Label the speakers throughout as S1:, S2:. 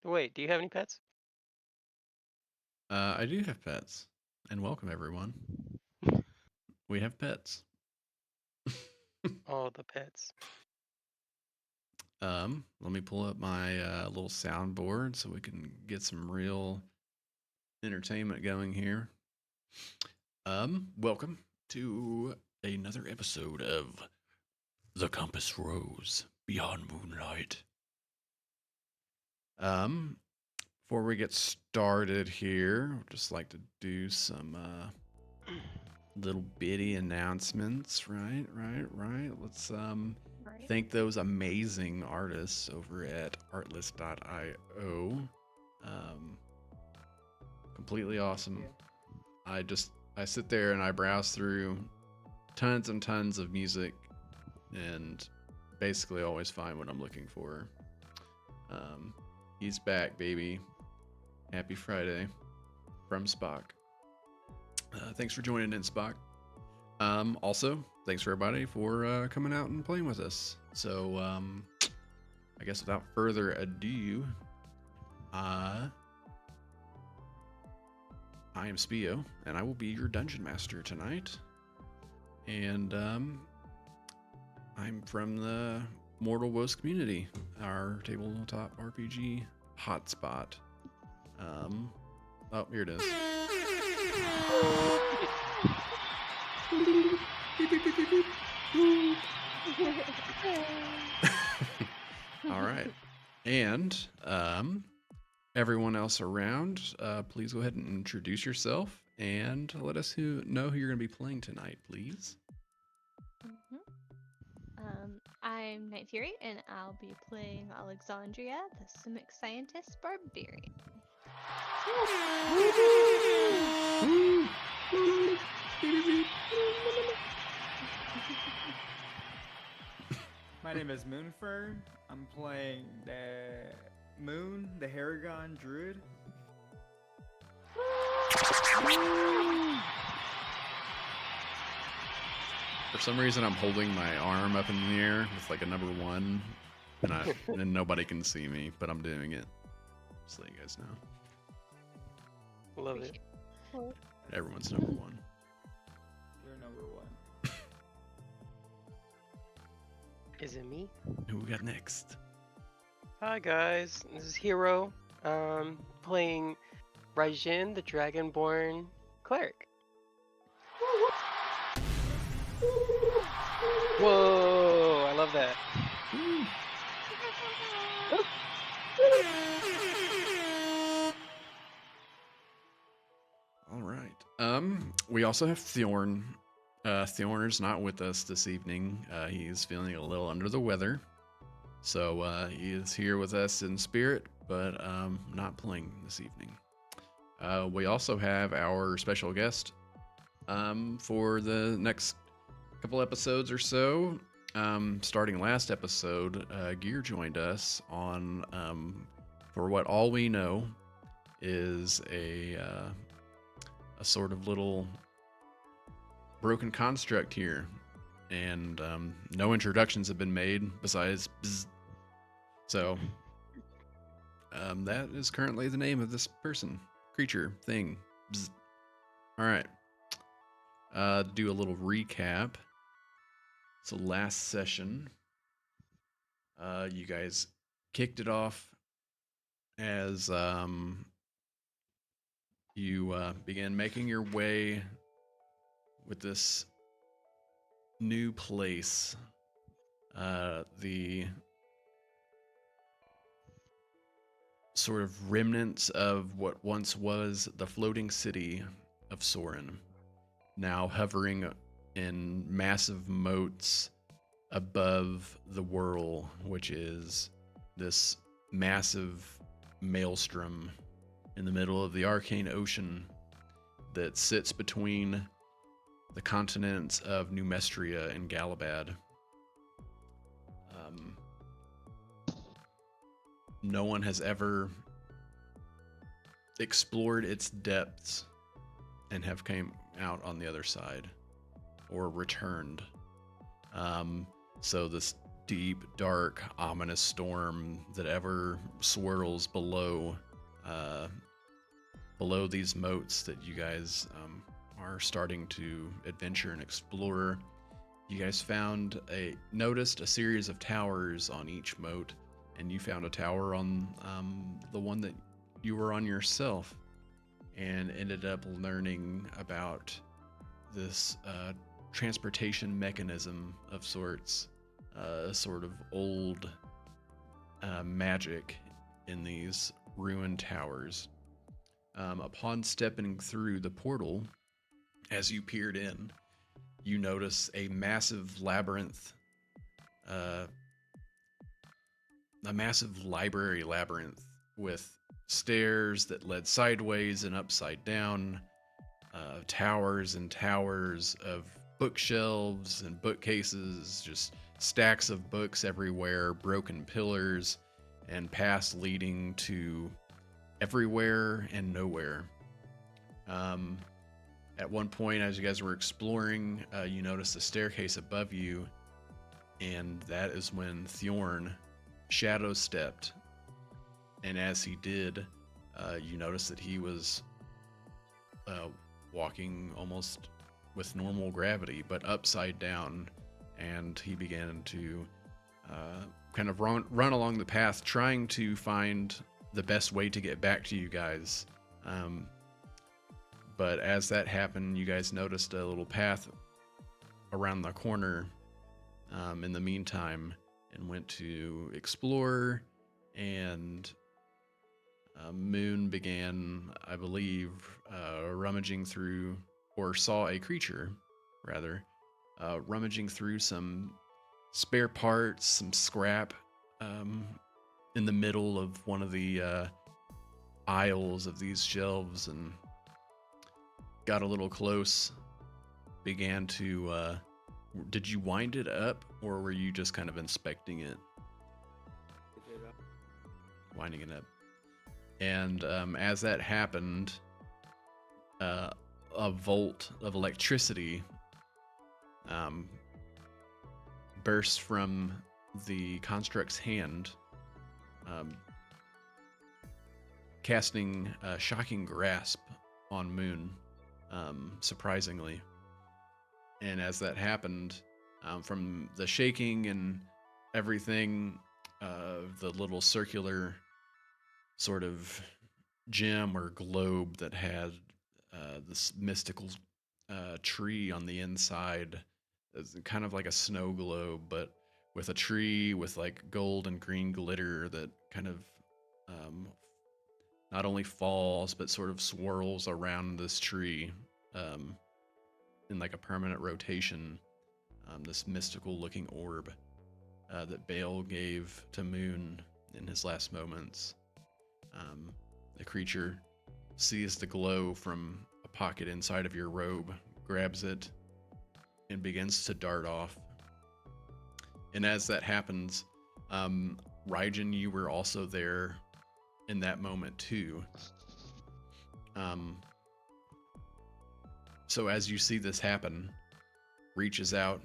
S1: Wait, do you have any pets?
S2: I do have pets, and welcome everyone. We have pets.
S1: All the pets.
S2: Let me pull up my little soundboard so we can get some real entertainment going here. Welcome to another episode of The Compass Rose Beyond Moonlight. Um, Before we get started here, I'd just like to do some little bitty announcements. Right. Let's
S3: Right.
S2: thank those amazing artists over at artlist.io. Um, Completely awesome.
S3: Yeah.
S2: I sit there and I browse through tons and tons of music and basically always find what I'm looking for. Um, he's back, baby. Happy Friday from Spock. Thanks for joining in, Spock. Also, thanks for everybody for coming out and playing with us. So, I guess without further ado, I am Spio, and I will be your dungeon master tonight. And I'm from the Mortal Woes community, our tabletop RPG hotspot. Oh, here it is. All right. And everyone else around, please go ahead and introduce yourself and let us know who you're going to be playing tonight, please.
S3: I'm Night Fury, and I'll be playing Alexandria, the Simic Scientist Barbarian.
S4: My name is Moonfern. I'm playing the Moon, the Haragon Druid.
S2: For some reason, I'm holding my arm up in the air with like a number one, and nobody can see me, but I'm doing it. Just let you guys know.
S1: Love it.
S2: Everyone's number one.
S4: You're number one.
S1: Is it me?
S2: Who we got next?
S1: Hi guys, this is Hero. Playing Raijin, the Dragonborn cleric. Whoa! I love that.
S2: All right. We also have Thorn. Thorn is not with us this evening. He is feeling a little under the weather, so he is here with us in spirit, but not playing this evening. We also have our special guest for the next couple episodes or so. Starting last episode, Gear joined us on, for what all we know, is a sort of little broken construct here, and no introductions have been made besides bzz. So that is currently the name of this person, creature, thing. Bzz. All right. Do a little recap. So last session, you guys kicked it off as you began making your way with this new place, the sort of remnants of what once was the floating city of Soren, now hovering in massive moats above the whirl, which is this massive maelstrom in the middle of the arcane ocean that sits between the continents of Numestria and Galabad. No one has ever explored its depths and have came out on the other side or returned. So this deep, dark, ominous storm that ever swirls below these moats that you guys are starting to adventure and explore. You guys noticed a series of towers on each moat, and you found a tower on the one that you were on yourself, and ended up learning about this transportation mechanism of sorts, sort of old magic in these ruined towers. Upon stepping through the portal, as you peered in, you notice a massive labyrinth, a massive library labyrinth with stairs that led sideways and upside down, towers and towers of bookshelves and bookcases, just stacks of books everywhere, broken pillars, and paths leading to everywhere and nowhere. At one point, as you guys were exploring, you noticed a staircase above you, and that is when Thorn shadow stepped. And as he did, you noticed that he was walking almost with normal gravity, but upside down, and he began to kind of run along the path, trying to find the best way to get back to you guys. But as that happened, you guys noticed a little path around the corner in the meantime, and went to explore, and Moon began, I believe, rummaging through, or saw a creature, rather, rummaging through some spare parts, some scrap, in the middle of one of the aisles of these shelves, and got a little close, began to, did you wind it up, or were you just kind of inspecting it? Winding it up. And as that happened, a volt of electricity burst from the construct's hand, casting a shocking grasp on Moon, surprisingly. And as that happened, from the shaking and everything, the little circular sort of gem or globe that had this mystical tree on the inside, it's kind of like a snow globe, but with a tree with like gold and green glitter that kind of not only falls but sort of swirls around this tree in like a permanent rotation. This mystical looking orb that Bale gave to Moon in his last moments. The creature sees the glow from a pocket inside of your robe, grabs it, and begins to dart off. And as that happens, Raijin, you were also there in that moment too. So as you see this happen, reaches out,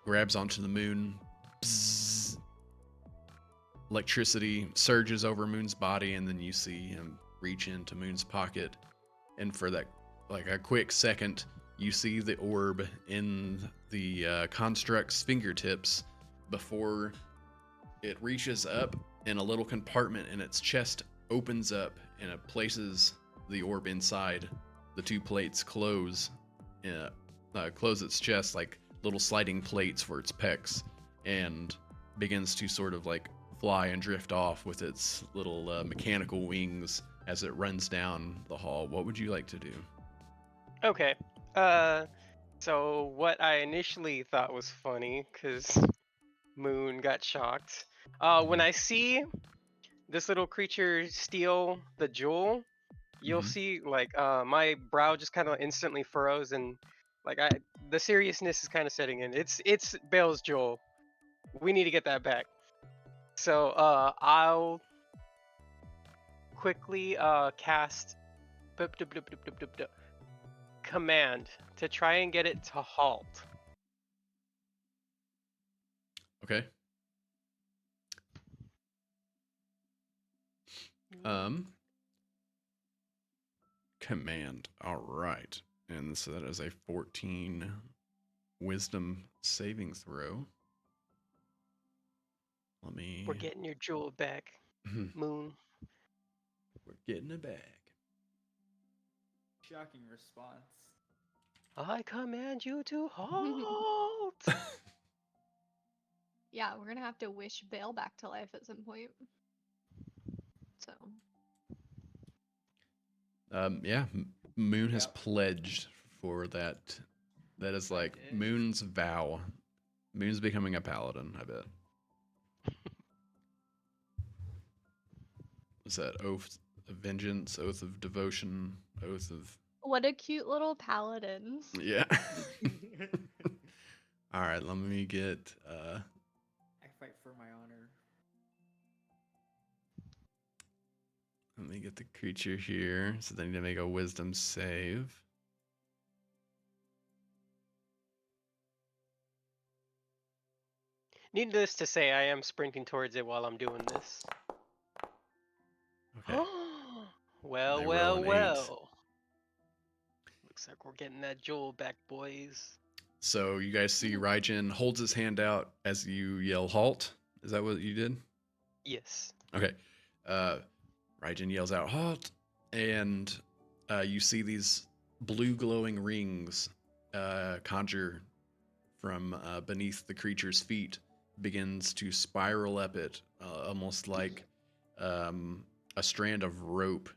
S2: grabs onto the Moon. Psst. Electricity surges over Moon's body, and then you see him reach into Moon's pocket. And for that, like a quick second, you see the orb in the construct's fingertips before it reaches up, and a little compartment in its chest opens up, and it places the orb inside. The two plates close its chest like little sliding plates for its pecs, and begins to sort of like fly and drift off with its little mechanical wings as it runs down the hall. What would you like to do?
S1: Okay. So what I initially thought was funny, because Moon got shocked. When I see this little creature steal the jewel, you'll
S2: Mhm.
S1: see like my brow just kind of instantly furrows, and like the seriousness is kind of setting in. It's Bale's jewel. We need to get that back. So I'll quickly cast command to try and get it to halt.
S2: Okay. Command. All right. And so that is a 14 wisdom saving throw. Let me.
S1: We're getting your jewel back, Moon.
S2: We're getting it back.
S4: Shocking response.
S1: I command you to halt.
S3: Yeah, we're gonna have to wish Bale back to life at some point. So
S2: Yeah, Moon has
S4: Yep.
S2: pledged for that. That is like
S4: did.
S2: Moon's vow. Moon's becoming a paladin, I bet. What's that? Oath of vengeance, oath of devotion, oath of.
S3: what a cute little paladin.
S2: Yeah. All right, let me get.
S4: I fight for my honor.
S2: Let me get the creature here. So they need to make a wisdom save.
S1: Needless to say, I am sprinting towards it while I'm doing this.
S2: Okay.
S1: well,
S2: They roll
S1: well,
S2: an 8.
S1: well. Looks like we're getting that jewel back, boys.
S2: So you guys see Raijin holds his hand out as you yell halt. Is that what you did?
S1: Yes.
S2: Okay. Raijin yells out halt, and you see these blue glowing rings conjure from beneath the creature's feet, begins to spiral up it, almost like a strand of rope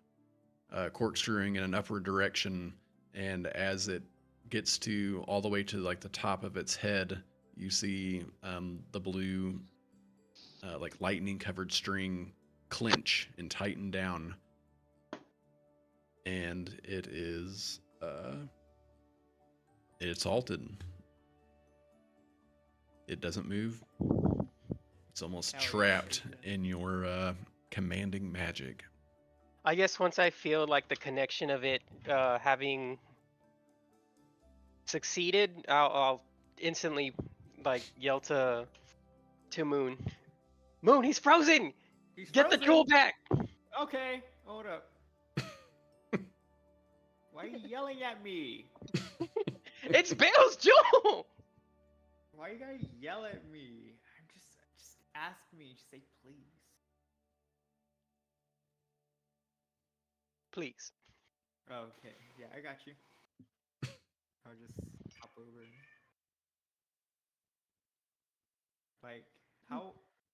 S2: corkscrewing in an upward direction. And as it gets to all the way to like the top of its head, you see the blue like lightning covered string clench and tighten down, and it is it's halted. It doesn't move. It's almost
S4: Hell yeah,
S2: trapped
S4: Raijin.
S2: in your commanding magic.
S1: I guess once I feel like the connection of it having succeeded, I'll instantly like yell to Moon. Moon, he's frozen!
S4: He's
S1: Get the
S4: frozen!
S1: jewel back!
S4: Okay, hold up. Why are you yelling at me?
S1: It's Bale's jewel!
S4: Why you gotta yell at me? Just ask me. Just say please.
S1: Please.
S4: Okay, yeah, I got you. I'll just hop over. Like, how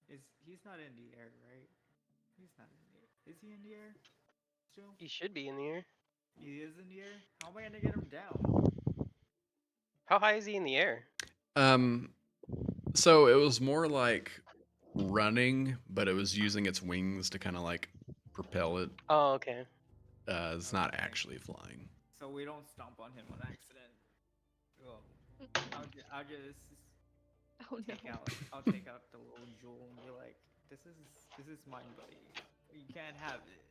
S4: is he's not in the air, right? He's not in the air. Is he in the air? Still?
S1: He should be in the air.
S4: He is in the air? How am I gonna get him down?
S1: How high is he in the air?
S2: So it was more like running, but it was using its wings to kind of like propel it.
S1: Oh, okay.
S2: It's not
S4: Okay.
S2: actually flying.
S4: So we don't stomp on him on accident. Well, I'll just
S3: Oh no.
S4: I'll take out the little jewel and be like, this is mine, buddy. You can't have it.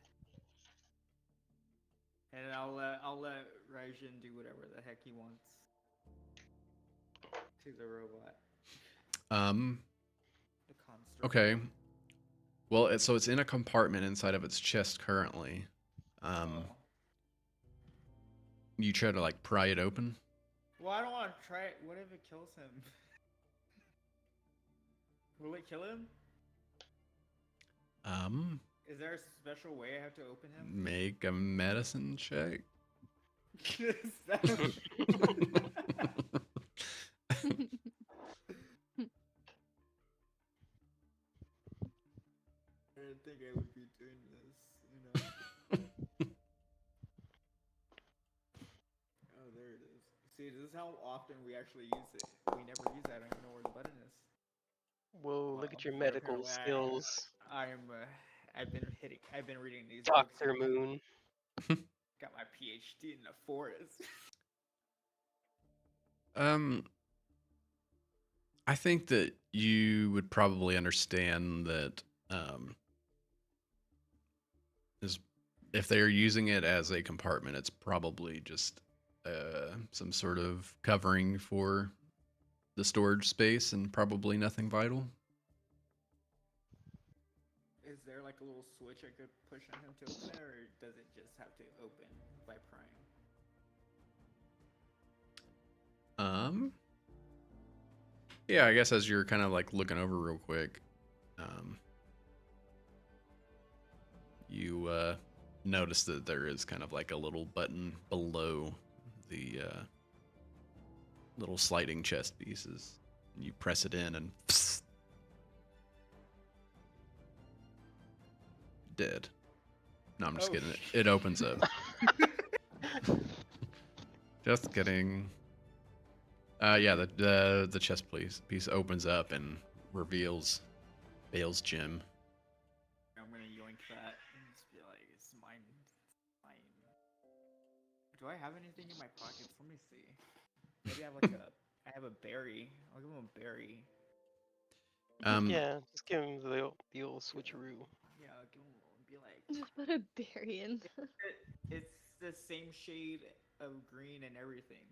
S4: And I'll let Raijin do whatever the heck he wants to the robot, the construct.
S2: Okay. Well, so it's in a compartment inside of its chest currently.
S4: Oh.
S2: You try to like pry it open.
S4: Well, I don't want to try it. What if it kills him? Will it kill him? Is there a special way I have to open him?
S2: Make a medicine check.
S4: Is that- I didn't think I would be doing this, you know. Oh, there it is. See, this is how often we actually use it. We never use it. I don't even know where the button is.
S1: Whoa, look
S4: Well,
S1: at your
S4: but
S1: medical
S4: apparently
S1: skills,
S4: I've been reading these
S1: Dr.
S4: books.
S1: Moon.
S4: Got my PhD in the forest.
S2: I think that you would probably understand that is if they're using it as a compartment, it's probably just some sort of covering for the storage space and probably nothing vital.
S4: Is there like a little switch I could push on him to open it, or does it just have to open by prying?
S2: Yeah, I guess as you're kind of like looking over real quick, um, you notice that there is kind of like a little button below the little sliding chest pieces. You press it in and dead. No, I'm just
S4: Oh,
S2: kidding. It opens up. Just kidding. Yeah, the chest piece opens up and reveals Bale's gem.
S4: I'm gonna yoink that and just be like, it's mine. It's mine. Do I have anything in my pockets? Let me see. Maybe I have like I have a berry. I'll give him a berry.
S1: Yeah, just give him the old switcheroo.
S4: Yeah, I'll give him and be like,
S3: Just put a berry in.
S4: it's the same shade of green and everything.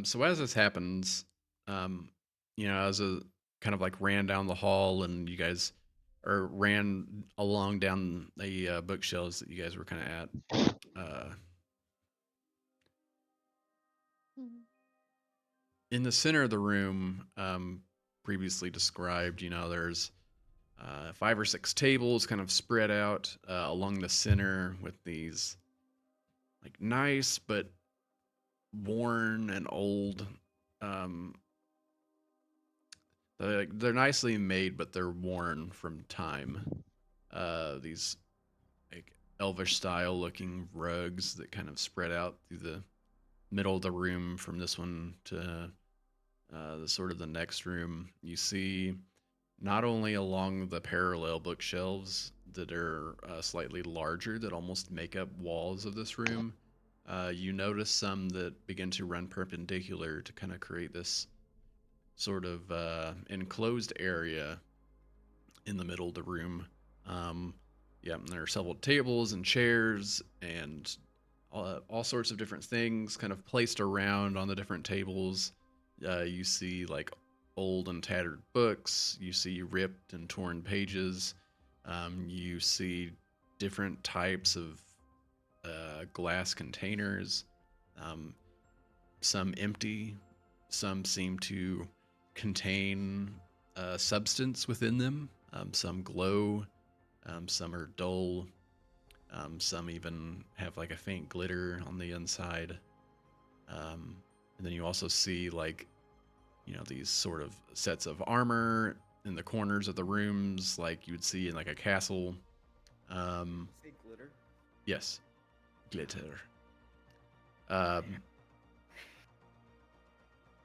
S2: So as this happens, um, as a kind of like ran down the hall and you guys, or ran along down the bookshelves that you guys were kind of at.
S3: Mhm.
S2: In the center of the room, previously described, there's 5 or 6 tables kind of spread out along the center with these like nice but worn and old. They're nicely made, but they're worn from time. These like elvish style looking rugs that kind of spread out through the middle of the room from this one to the sort of the next room. You see not only along the parallel bookshelves that are slightly larger that almost make up walls of this room, you notice some that begin to run perpendicular to kind of create this sort of enclosed area in the middle of the room. Yeah, and there are several tables and chairs and all sorts of different things kind of placed around on the different tables. You see like old and tattered books. You see ripped and torn pages. You see different types of glass containers. Some empty. Some seem to contain substance within them. Some glow. Some are dull. Some even have like a faint glitter on the inside. And then you also see like, these sort of sets of armor in the corners of the rooms, like you would see in like a castle.
S4: Say glitter.
S2: Yes, glitter.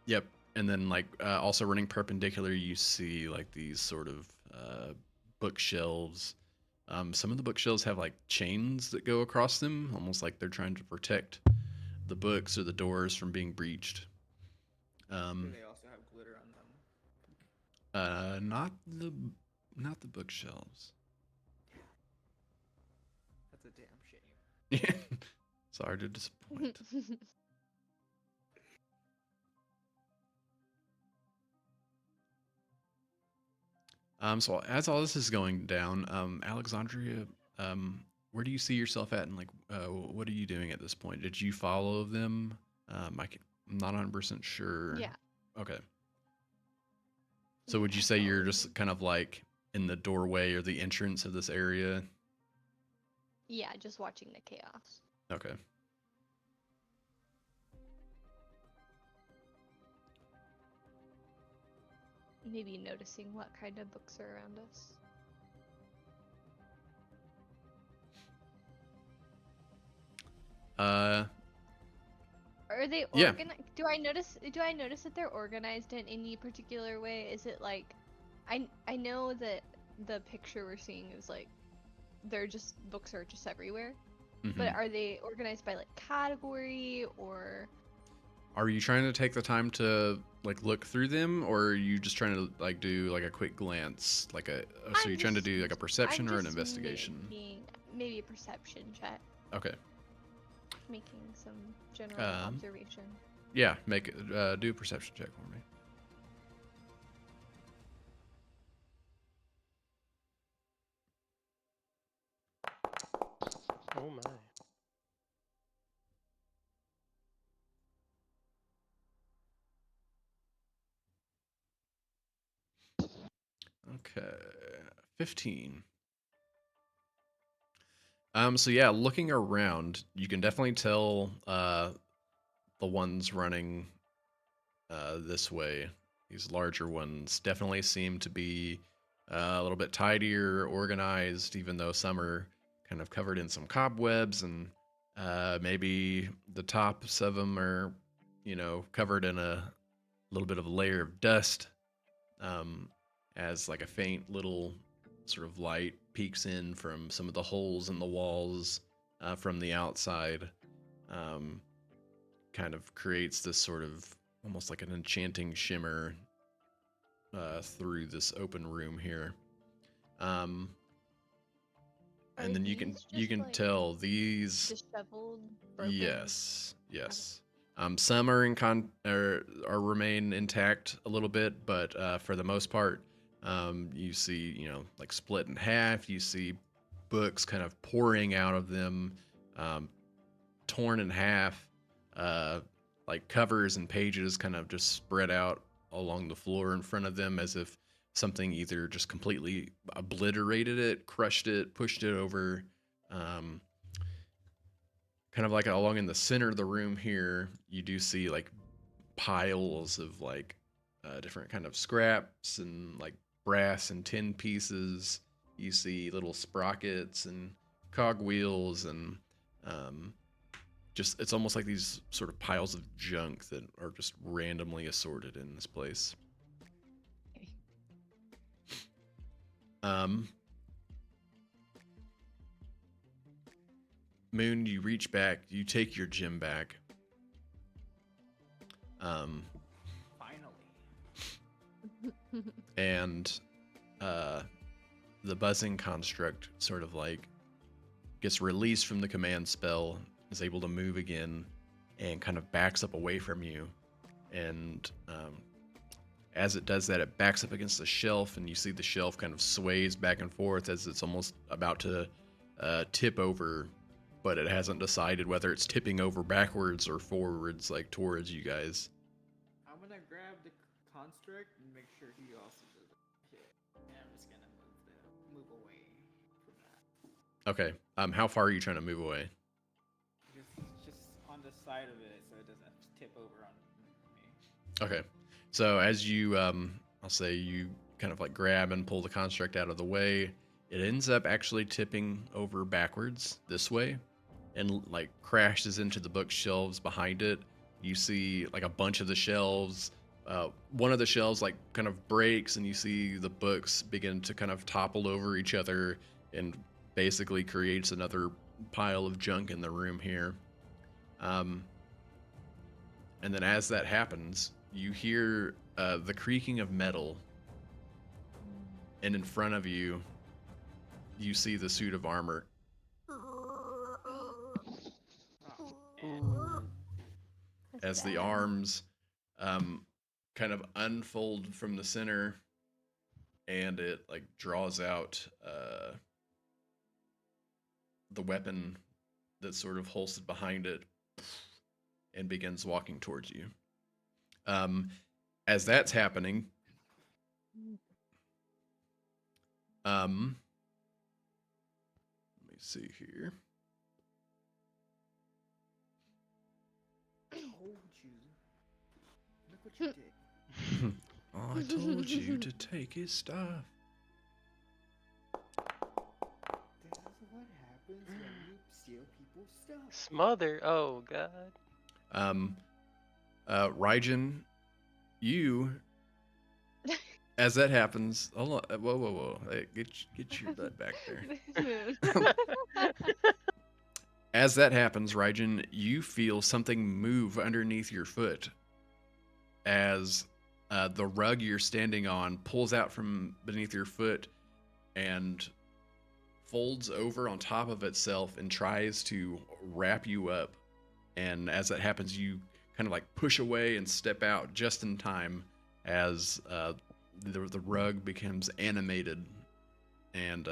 S2: Yep. And then like also running perpendicular, you see like these sort of bookshelves. Some of the bookshelves have like chains that go across them, almost like they're trying to protect the books or the doors from being breached.
S4: Do they also have glitter on them?
S2: Not the bookshelves.
S4: That's a damn shame.
S2: Sorry to disappoint. So as all this is going down, Alexandria, where do you see yourself at, and like, what are you doing at this point? Did you follow them? I'm not 100% sure.
S3: Yeah.
S2: Okay. So would you say you're just kind of like in the doorway or the entrance of this area?
S3: Yeah, just watching the chaos.
S2: Okay.
S3: Maybe noticing what kind of books are around us. Are they
S2: Yeah.
S3: organized? Do I notice that they're organized in any particular way? Is it like I know that the picture we're seeing is like books are just everywhere. But
S2: Mhm.
S3: are they organized by like category or
S2: Are you trying to take the time to like look through them, or are you just trying to like do like a quick glance, like so
S3: I'm
S2: you're trying to
S3: just-
S2: do like a perception
S3: I'm
S2: or an
S3: just
S2: investigation?
S3: maybe a perception check,
S2: Okay.
S3: making some general observation.
S2: Yeah, do a perception check for me.
S1: Oh my.
S2: Okay, 15. So yeah, looking around, you can definitely tell the ones running this way, these larger ones, definitely seem to be a little bit tidier, organized, even though some are kind of covered in some cobwebs, and maybe the tops of them are, covered in a little bit of a layer of dust, um, as like a faint little sort of light peeks in from some of the holes in the walls from the outside. Um, Kind of creates this sort of almost like an enchanting shimmer through this open room here. Um,
S3: Are
S2: and then you
S3: these just
S2: can
S3: like
S2: tell these.
S3: disheveled, broken?
S2: Yes. Some are are remain intact a little bit, but for the most part, you see, like split in half. You see books kind of pouring out of them, um, torn in half, uh, like covers and pages kind of just spread out along the floor in front of them, as if something either just completely obliterated it, crushed it, pushed it over. Um, Kind of like along in the center of the room here, you do see like piles of like different kind of scraps and like brass and tin pieces. You see little sprockets and cogwheels and um, just it's almost like these sort of piles of junk that are just randomly assorted in this place. Um, Moon, you reach back, you take your gem back. Um,
S4: Finally.
S2: and the buzzing construct sort of like gets released from the command spell, is able to move again, and kind of backs up away from you. And as it does that, it backs up against the shelf, and you see the shelf kind of sways back and forth as it's almost about to tip over, but it hasn't decided whether it's tipping over backwards or forwards, like towards you guys.
S4: I'm gonna grab the construct and make sure he also doesn't hit. And I'm just gonna move away from that.
S2: Okay. How far are you trying to move away?
S4: Just on the side of it so it doesn't tip over on me.
S2: Okay. So as you, I'll say you kind of like grab and pull the construct out of the way, it ends up actually tipping over backwards this way and like crashes into the bookshelves behind it. You see like a bunch of the shelves. One of the shelves like kind of breaks, and you see the books begin to kind of topple over each other, and basically creates another pile of junk in the room here. And then as that happens, you hear the creaking of metal, and in front of you, you see the suit of armor
S4: Oh,
S3: That's
S2: as the
S3: bad.
S2: arms kind of unfold from the center, and it like draws out the weapon that's sort of holstered behind it and begins walking towards you. As that's happening, let me see here.
S4: I told you. Look what you did.
S2: I told you to take his stuff.
S4: That's what happens when you steal people's stuff.
S1: Smother. Oh god.
S2: Raijin, you, as that happens, hold on, whoa, hey, get your butt back there. As that happens, Raijin, you feel something move underneath your foot as the rug you're standing on pulls out from beneath your foot and folds over on top of itself and tries to wrap you up. And as that happens, you kind of like push away and step out just in time as the rug becomes animated. And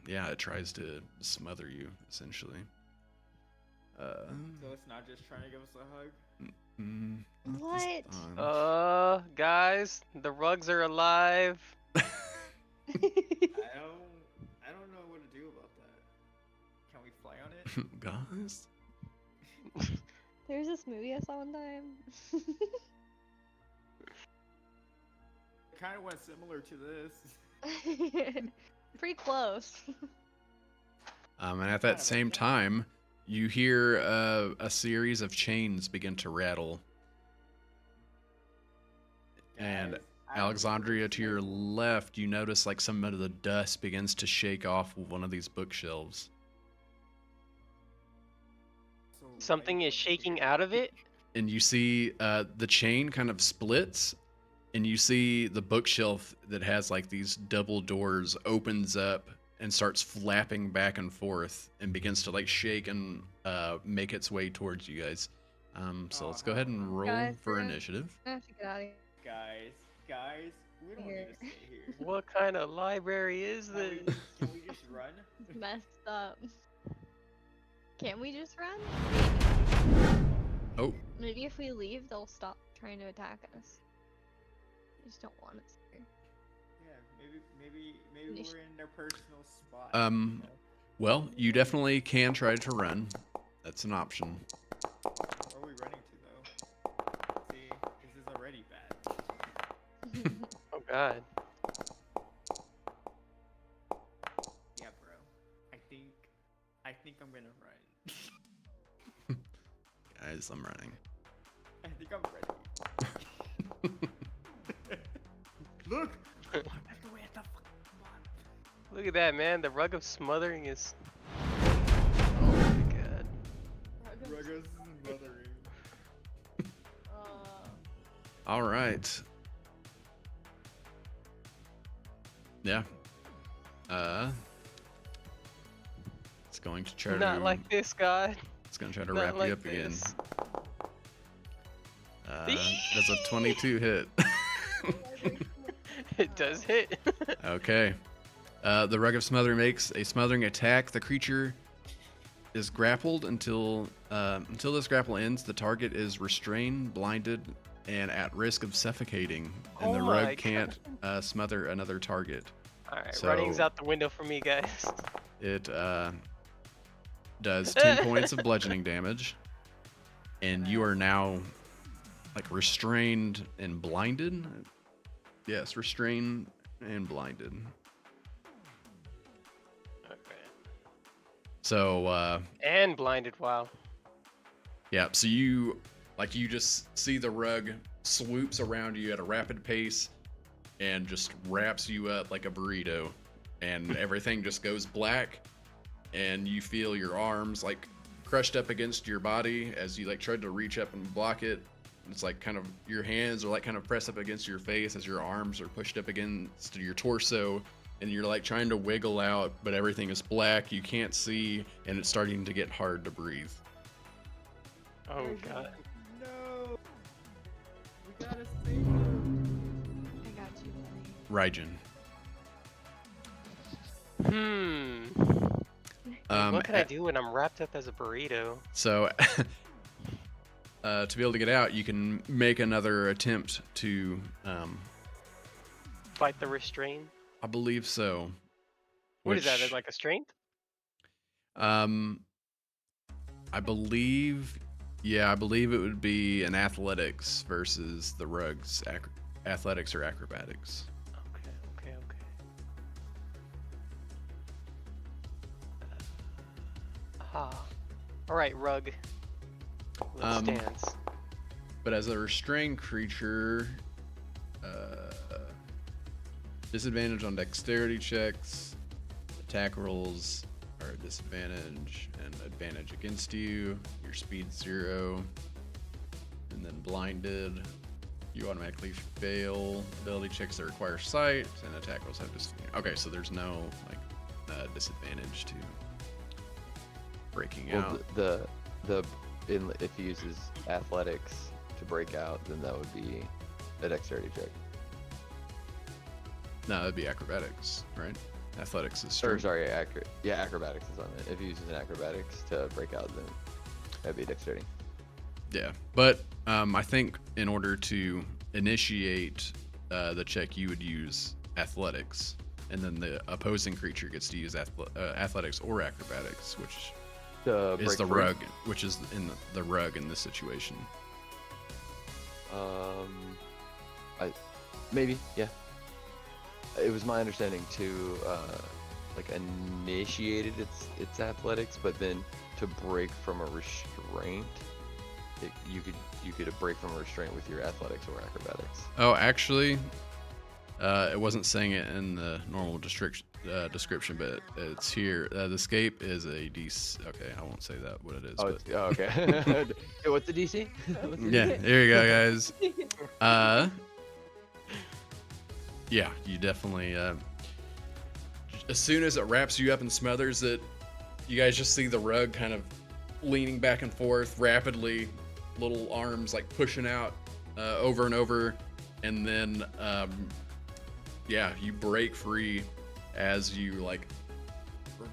S2: yeah, it tries to smother you, essentially.
S4: So it's not just trying to give us a hug.
S2: Not
S3: What?
S2: this time.
S1: Guys, the rugs are alive.
S4: I don't know what to do about that. Can we fly on it?
S2: Guys?
S3: There's this movie I saw one time.
S4: It kind of went similar to this.
S3: Pretty close.
S2: And at that same time, you hear a series of chains begin to rattle. And
S4: Guys, I don't know
S2: Alexandria,
S4: what
S2: to your
S4: do.
S2: left, you notice like some of the dust begins to shake off one of these bookshelves.
S4: So
S1: Something
S4: light
S1: is
S4: up
S1: shaking
S4: here.
S1: out of it.
S2: And you see the chain kind of splits, and you see the bookshelf that has like these double doors opens up and starts flapping back and forth and begins to like shake and make its way towards you guys. So
S4: Oh,
S2: let's go ahead
S4: hell
S2: and
S4: no.
S2: roll
S3: Guys,
S2: for
S3: we're gonna-
S2: initiative.
S3: I have to get out of here.
S4: Guys, we don't need to stay here.
S1: What kind of library is
S4: Can we,
S1: this?
S4: can we just run?
S3: It's messed up. Can't we just run?
S2: Oh,
S3: Maybe if we leave, they'll stop trying to attack us. I just don't want us here.
S4: Yeah, maybe
S3: You sh-
S4: we're in their personal spot.
S2: Um, well, you definitely can try to run. That's an option.
S4: Where are we running to though? See, this is already bad.
S1: Oh god.
S4: Yeah, bro. I think I'm gonna run.
S2: Guys, I'm running.
S4: I think I'm ready. Look! That's the way at the fucking spot.
S1: Look at that, man. The rug of smothering is. Oh my god.
S4: Ruggles mothering.
S2: All right. Yeah. It's going to try
S1: Not
S2: to.
S1: like this, God.
S2: It's going to try to
S1: Not
S2: wrap
S1: like
S2: you up again.
S1: this.
S2: That's a 22 hit.
S1: It does hit.
S2: Okay. The Rug of Smothering makes a smothering attack. The creature is grappled until this grapple ends. The target is restrained, blinded, and at risk of suffocating. And
S1: Oh
S2: the
S1: my
S2: rug can't smother another target.
S1: Alright,
S2: So-
S1: running's out the window for me, guys.
S2: It does 10 points of bludgeoning damage, and you are now like restrained and blinded. Yes, restrained and blinded.
S1: Okay.
S2: So
S1: And blinded, wow.
S2: yeah, so you just see the rug swoops around you at a rapid pace and just wraps you up like a burrito, and everything just goes black, and you feel your arms like crushed up against your body as you like tried to reach up and block it. It's like kind of your hands are like kind of pressed up against your face as your arms are pushed up against your torso, and you're like trying to wiggle out, but everything is black, you can't see, and it's starting to get hard to breathe.
S1: Oh god.
S4: No! We gotta save him.
S3: I got you, buddy.
S2: Raijin.
S1: What can I do when I'm wrapped up as a burrito?
S2: So, to be able to get out, you can make another attempt to,
S1: Fight the restraint?
S2: I believe so.
S1: What is
S2: which,
S1: that? Like a strength?
S2: I believe, I believe it would be an athletics versus the rugs, athletics or acrobatics.
S1: Okay. Alright, rug. Let's dance.
S2: But as a restrained creature, disadvantage on dexterity checks, attack rolls are a disadvantage, and advantage against you. Your speed's 0, and then blinded. You automatically fail ability checks that require sight, and attack rolls have disadvantage. Okay, so there's no like disadvantage to breaking
S5: Well,
S2: out.
S5: if he uses athletics to break out, then that would be a dexterity check.
S2: No, that'd be acrobatics, right? Athletics is
S5: Or
S2: strength.
S5: sorry, acrobatics is on it. If he uses an acrobatics to break out, then That'd be dexterity.
S2: Yeah, but I think in order to initiate the check, you would use athletics, and then the opposing creature gets to use athletics or acrobatics, which is
S5: Break
S2: the
S5: free.
S2: rug, which is in the rug in this situation.
S5: Maybe, yeah. It was my understanding to like initiated its athletics, but then to break from a restraint, you could break from a restraint with your athletics or acrobatics.
S2: Oh, actually, it wasn't saying it in the normal description, but it's here. The escape is a DC. Okay, I won't say that what it is.
S5: Oh,
S2: but
S5: okay. Hey, what's the DC? What's the
S2: yeah,
S5: DC?
S2: there you go, guys. Yeah, you definitely. As soon as it wraps you up and smothers it, you guys just see the rug kind of leaning back and forth rapidly, little arms like pushing out over and over, and then yeah, you break free as you like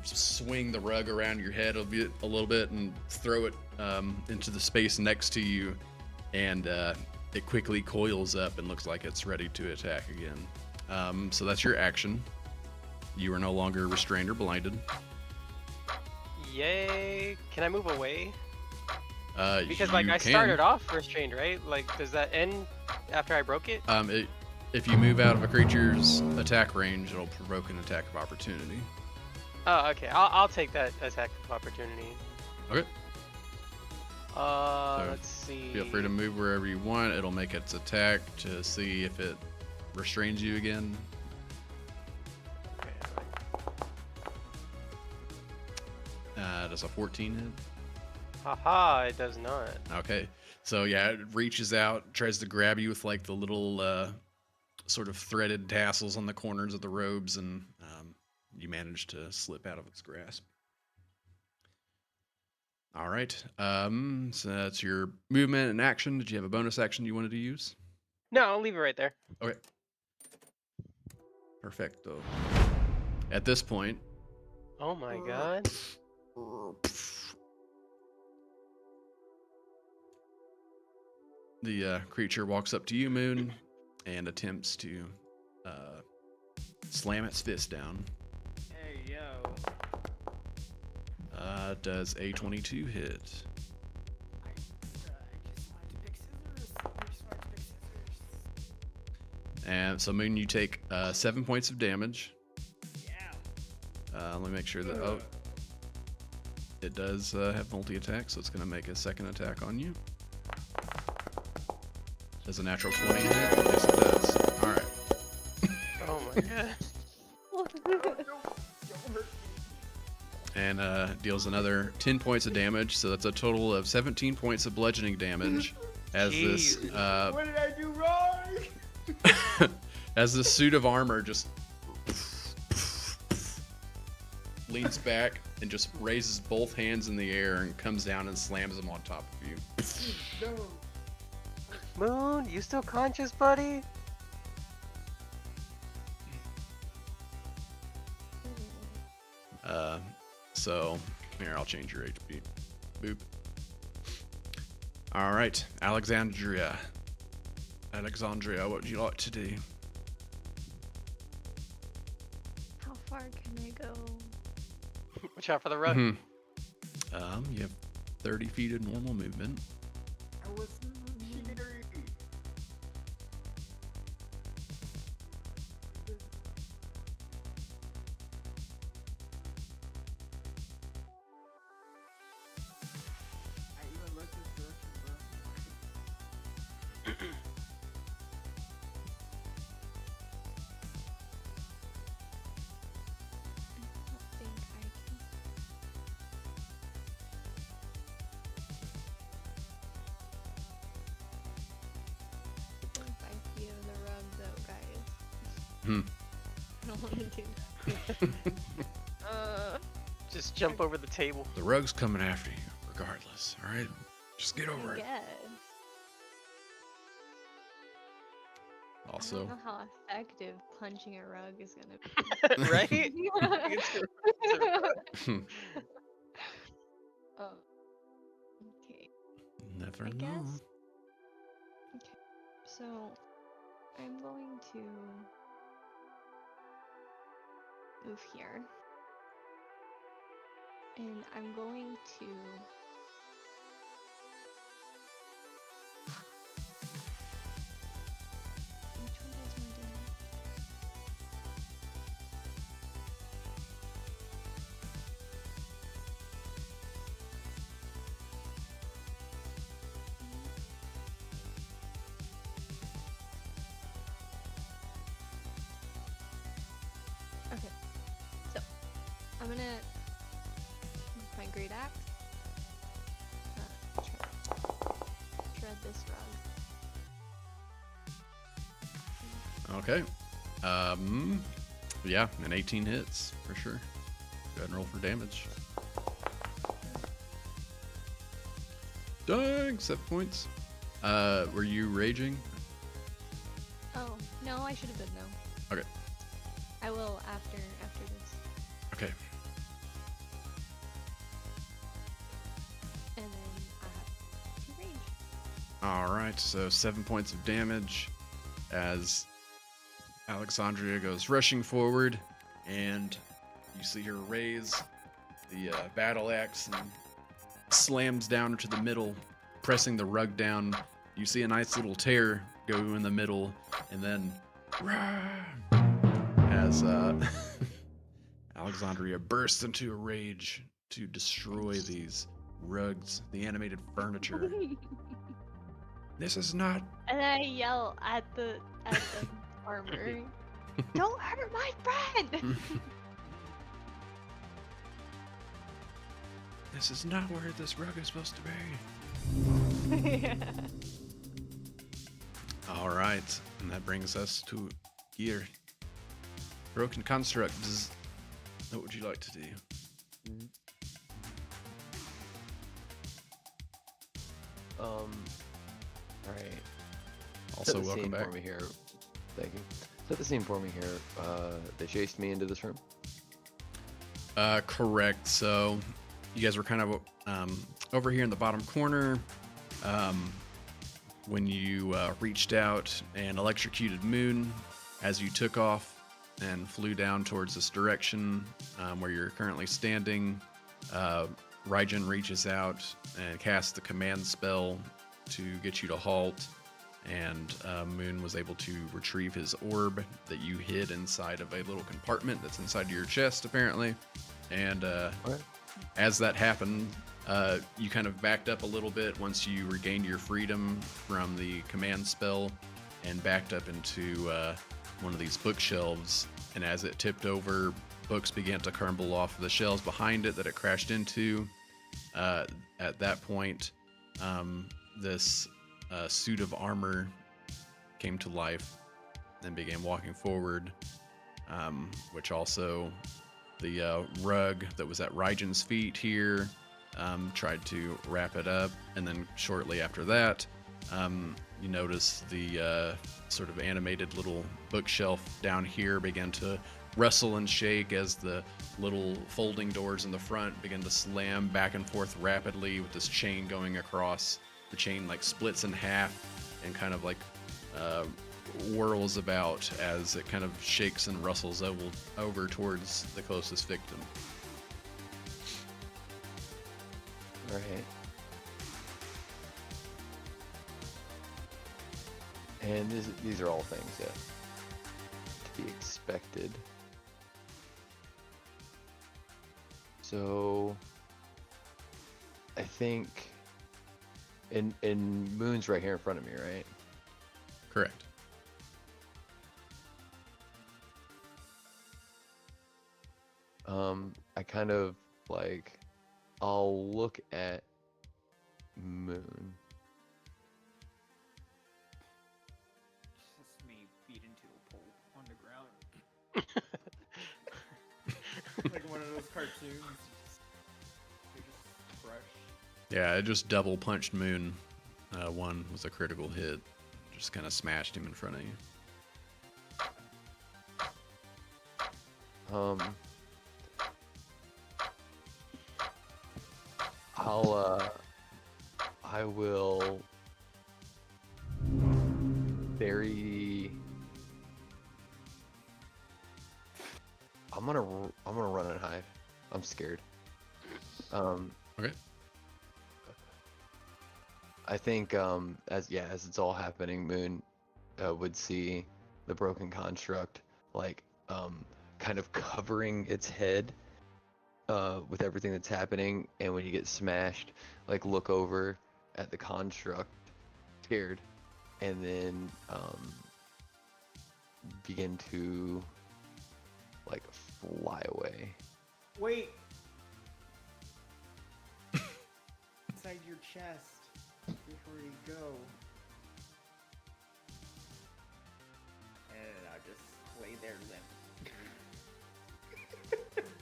S2: swing the rug around your head a little bit and throw it into the space next to you, and it quickly coils up and looks like it's ready to attack again. So that's your action. You are no longer restrained or blinded.
S1: Yay! Can I move away? Because
S2: You
S1: like I
S2: can.
S1: started off restrained, right? Like, does that end after I broke it?
S2: If you move out of a creature's attack range, it'll provoke an attack of opportunity.
S1: Oh, okay. I'll take that attack of opportunity.
S2: Okay. So,
S1: Let's see.
S2: Feel free to move wherever you want. It'll make its attack to see if it restrains you again. Does a 14 hit?
S1: Haha, it does not.
S2: Okay. So yeah, it reaches out, tries to grab you with like the little sort of threaded tassels on the corners of the robes, and you manage to slip out of its grasp. All right. So that's your movement and action. Did you have a bonus action you wanted to use?
S1: No, I'll leave it right there.
S2: Okay. Perfecto. At this point,
S1: Oh my god.
S2: the creature walks up to you, Moon, and attempts to slam its fist down.
S4: Hey, yo.
S2: Does a 22 hit?
S4: I just wanted to pick scissors. I just wanted to pick scissors.
S2: And so, Moon, you take 7 points of damage.
S4: Yeah.
S2: Let me make sure that. Oh, it does have multi-attack, so it's going to make a second attack on you. Does a natural 20 hit? Yes, it does. All right.
S1: Oh my god.
S2: And deals another 10 points of damage, so that's a total of 17 points of bludgeoning damage. As this
S4: What did I do wrong?
S2: as the suit of armor just leans back and just raises both hands in the air and comes down and slams them on top of you.
S4: No.
S1: Moon, you still conscious, buddy?
S2: So here, I'll change your HP. Boop. All right, Alexandria. Alexandria, what would you like to do?
S3: How far can I go?
S1: Watch out for the rug.
S2: Mhm. You have 30 feet of normal movement.
S4: I was cheery. I even looked this direction, bro.
S3: I don't think I can. If I feel the rug though, guys.
S2: Hmm.
S3: I don't want to do that.
S1: Just jump over the table.
S2: The rug's coming after you, regardless. All right, just get over
S3: I
S2: it.
S3: guess. I
S2: Also,
S3: don't know how effective punching a rug is gonna be.
S1: Right? It's a-
S3: Oh.
S2: never
S3: I
S2: know.
S3: guess. Okay. So I'm going to move here. And I'm going to which one does my damage? Okay. So I'm gonna with my great axe shred this rug.
S2: Okay. Yeah, an 18 hits for sure. Go ahead and roll for damage. Dang, 7 points. Were you raging?
S3: Oh, no, I should have been though.
S2: Okay.
S3: I will after this.
S2: Okay.
S3: And then I have 2 rage.
S2: All right, so 7 points of damage as Alexandria goes rushing forward, and you see her raise the battle axe and slams down into the middle, pressing the rug down. You see a nice little tear go in the middle, and then as Alexandria bursts into a rage to destroy these rugs, the animated furniture. This is not.
S3: And I yell at the armor. Don't hurt my friend!
S2: This is not where this rug is supposed to be. All right, and that brings us to gear. Broken construct. What would you like to do?
S5: All right.
S2: Also,
S5: Set the
S2: welcome
S5: scene
S2: back.
S5: for me here. Thank you. Set the scene for me here. They chased me into this room.
S2: Correct. So, you guys were kind of over here in the bottom corner. When you reached out and electrocuted Moon as you took off and flew down towards this direction where you're currently standing, Raijin reaches out and casts the command spell to get you to halt, and Moon was able to retrieve his orb that you hid inside of a little compartment that's inside your chest, apparently. And
S5: Okay.
S2: as that happened, you kind of backed up a little bit once you regained your freedom from the command spell and backed up into one of these bookshelves. And as it tipped over, books began to crumble off the shelves behind it that it crashed into. At that point, this suit of armor came to life and began walking forward, which also the rug that was at Raijin's feet here tried to wrap it up. And then shortly after that, you notice the sort of animated little bookshelf down here began to rustle and shake as the little folding doors in the front begin to slam back and forth rapidly with this chain going across. The chain like splits in half and kind of like whirls about as it kind of shakes and rustles over towards the closest victim.
S5: All right. And these are all things, yeah, to be expected. So I think in Moon's right here in front of me, right?
S2: Correct.
S5: I kind of like I'll look at Moon.
S4: Just me beat into a pole on the ground. Like one of those cartoons. They just crush.
S2: Yeah, it just double punched Moon. One was a critical hit. Just kind of smashed him in front of you.
S5: I will scared. Um,
S2: Okay.
S5: I think as it's all happening, Moon would see the broken construct like kind of covering its head with everything that's happening, and when you get smashed, like look over at the construct, scared, and then begin to like fly away.
S4: Wait. Inside your chest before you go. And I just lay there limp.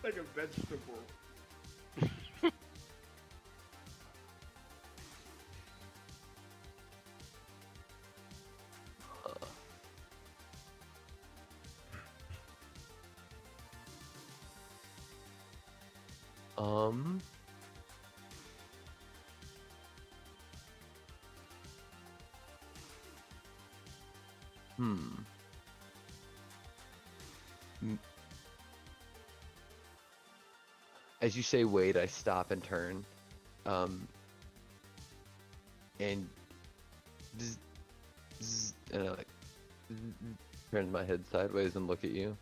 S4: Like a vegetable.
S5: Um. Hmm. As you say wait, I stop and turn. And zzz, zzz, and I like turn my head sideways and look at you.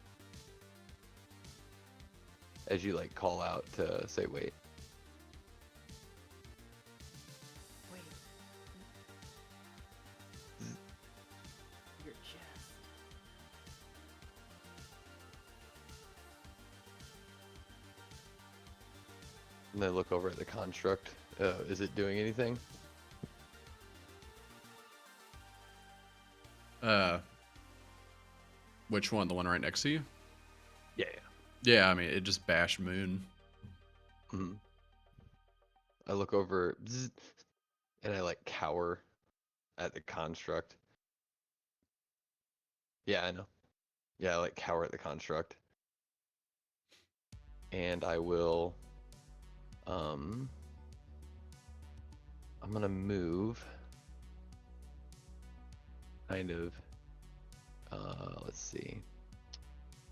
S5: As you like call out to say wait.
S4: Wait. Your chest.
S5: And I look over at the construct. Is it doing anything?
S2: Which one? The one right next to you?
S5: Yeah.
S2: Yeah, I mean, it just bashed Moon.
S5: Hmm. I look over zzz, and I like cower at the construct. Yeah, I know. Yeah, I like cower at the construct. And I will I'm gonna move kind of let's see.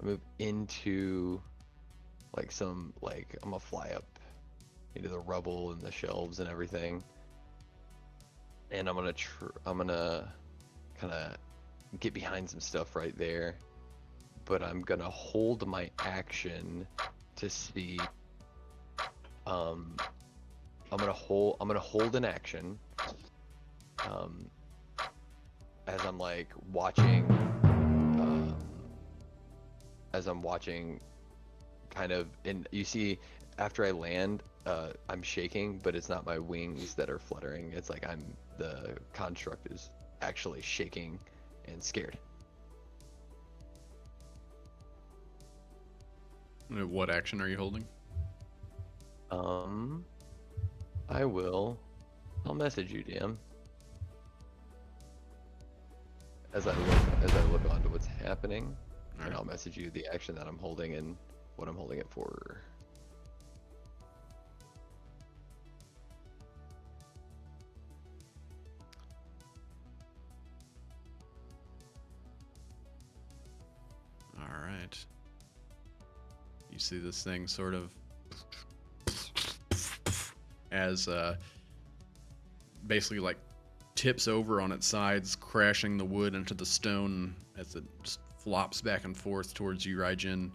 S5: I move into like some like I'm gonna fly up into the rubble and the shelves and everything. And I'm gonna kind of get behind some stuff right there. But I'm gonna hold my action to see. I'm gonna hold an action. As I'm like watching. As I'm watching, kind of, and you see, after I land, I'm shaking, but it's not my wings that are fluttering. It's like the construct is actually shaking and scared.
S2: What action are you holding?
S5: I'll message you, DM. As I look onto what's happening, and
S2: Alright.
S5: I'll message you the action that I'm holding and what I'm holding it for.
S2: All right. You see this thing sort of as basically like tips over on its sides, crashing the wood into the stone as it just flops back and forth towards you, Raijin.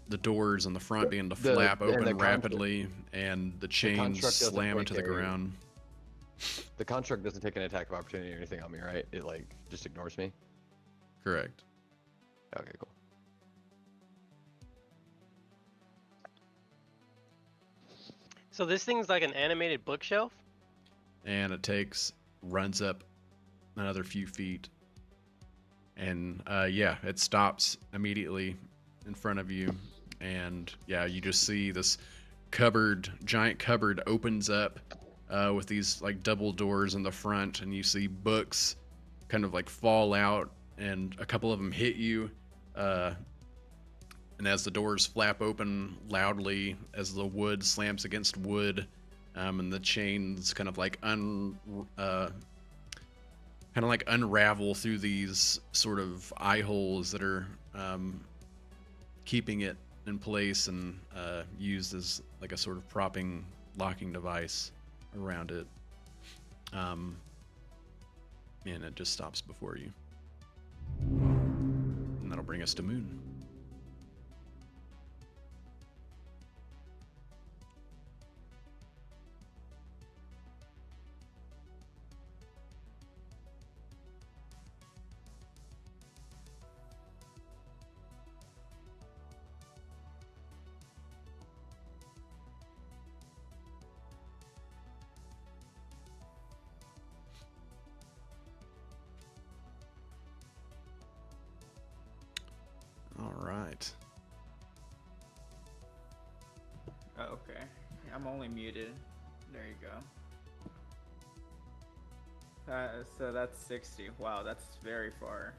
S2: The doors on the front begin to flap open rapidly, and the chains
S5: construct
S2: slam into the
S5: doesn't take
S2: ground.
S5: The construct doesn't take an attack of opportunity or anything on me, right? It like just ignores me.
S2: Correct.
S5: Okay, cool.
S1: So this thing's like an animated bookshelf?
S2: And it runs up another few feet, and yeah, it stops immediately in front of you, and yeah, you just see this giant cupboard opens up with these like double doors in the front, and you see books kind of like fall out, and a couple of them hit you, and as the doors flap open loudly as the wood slams against wood, and the chains kind of like unravel through these sort of eye holes that are keeping it in place and used as like a sort of propping locking device around it. And it just stops before you. And that'll bring us to Moon. All right.
S4: Oh, okay. I'm only muted. There you go. So that's 60. Wow, that's very far.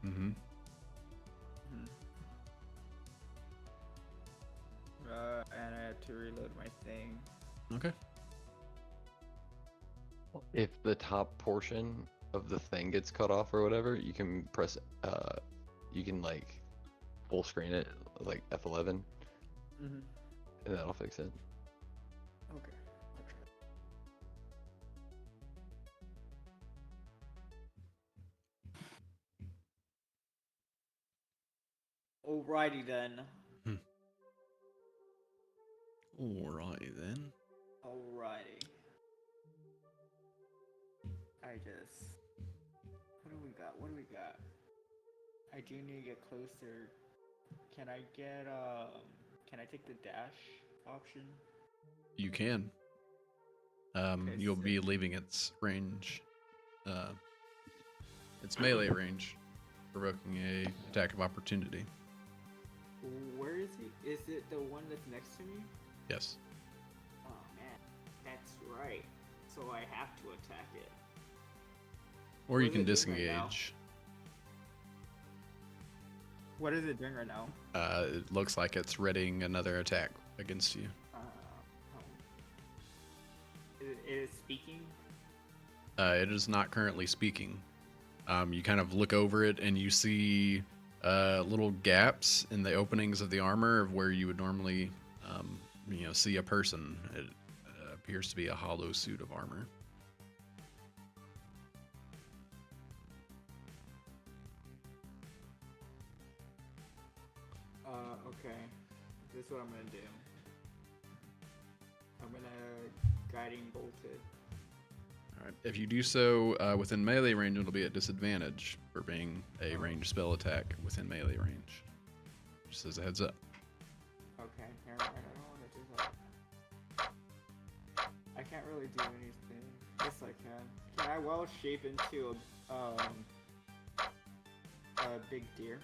S2: Mm-hmm.
S4: And I had to reload my thing.
S2: Okay.
S5: If the top portion of the thing gets cut off or whatever, you can press you can like full screen it like F11
S4: Mm-hmm.
S5: and that'll fix it.
S4: Okay. Alrighty then.
S2: Alrighty then.
S4: Alrighty. What do we got? What do we got? I do need to get closer. Can I take the dash option?
S2: You can. You'll be leaving its range. Its melee range, provoking a attack of opportunity.
S4: Where is he? Is it the one that's next to me?
S2: Yes.
S4: Oh man, that's right. So I have to attack it.
S2: Or you
S4: What
S2: can
S4: is it doing right now?
S2: disengage.
S4: What is it doing right now?
S2: It looks like it's readying another attack against you.
S4: It is speaking.
S2: It is not currently speaking. You kind of look over it and you see little gaps in the openings of the armor of where you would normally, see a person. It appears to be a hollow suit of armor.
S4: Okay. This is what I'm gonna do. I'm gonna guiding bolt it.
S2: All right. If you do so within melee range, it'll be at disadvantage for being a ranged spell attack within melee range. Just as a heads up.
S4: Okay, never mind. I don't want to do that. I can't really do anything. Yes, I can. Can I well shape into a big deer?